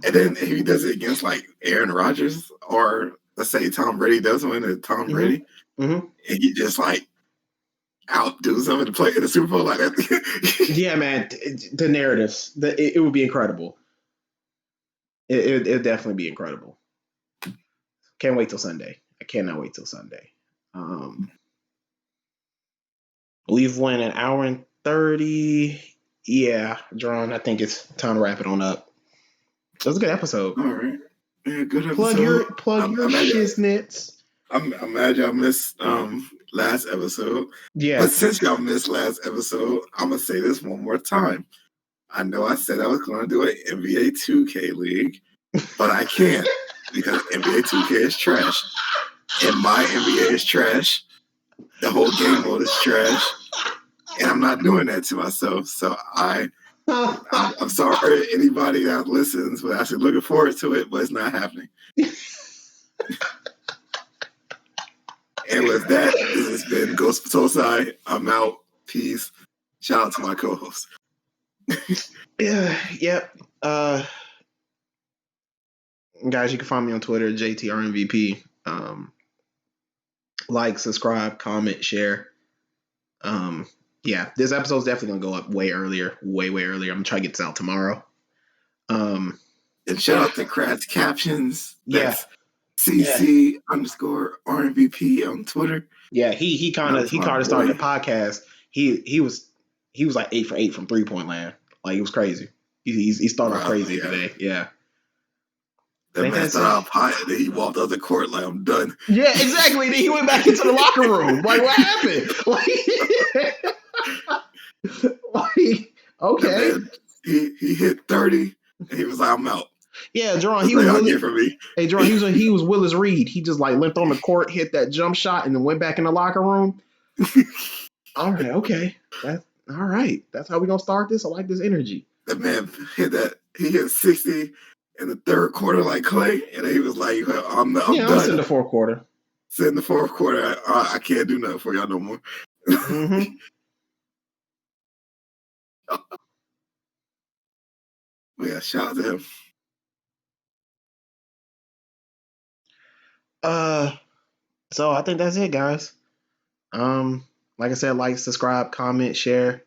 And then if he does it against Aaron Rodgers, or let's say Tom Brady does win at Tom Brady, and he just outdoes him to play in the Super Bowl like that. Yeah, man. The narratives, it would be incredible. It'd definitely be incredible. Can't wait till Sunday. I cannot wait till Sunday. We've went an hour and 30. Yeah, John, I think it's time to wrap it on up. That was a good episode. All right. Yeah, good episode. Plug your shiznits. I'm mad y'all missed last episode. Yeah. But since y'all missed last episode, I'm going to say this one more time. I know I said I was going to do an NBA 2K league, but I can't because NBA 2K is trash. And my NBA is trash. The whole game mode is trash. And I'm not doing that to myself. So I'm sorry anybody that listens, but I'm actually looking forward to it, but it's not happening. And with that, this has been Ghost Patosai. I'm out. Peace. Shout out to my co-host. Yep. Guys, you can find me on Twitter, JTRNVP. Like, subscribe, comment, share. Yeah, this episode's definitely gonna go up way earlier. I'm gonna try to get this out tomorrow. And shout out to Kratz Captions. Yeah. That's CC _ RNVP on Twitter. Yeah, he kind of started the podcast. He was like 8 for 8 from 3-point land. Like, it was crazy. He started off crazy today. Yeah. That man started off high, and then he walked out the court like, I'm done. Yeah, exactly. Then he went back into the locker room. Like, what happened? Like okay. Man, he hit 30, and he was like, I'm out. Yeah, Jerron, he was Willis Reed. He just like limped on the court, hit that jump shot, and then went back in the locker room. All right, okay. That's all right. That's how we're gonna start this. I like this energy. That man he hit 60 in the third quarter like Clay, and he was like, I'm done. I'm in the fourth quarter. In the fourth quarter, I can't do nothing for y'all no more. Mm-hmm. Yeah, shout out to him. So I think that's it, guys. Like I said, like, subscribe, comment, share.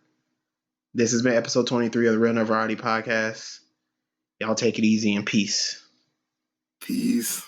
This has been episode 23 of the Real No Variety Podcast. Y'all take it easy and peace. Peace.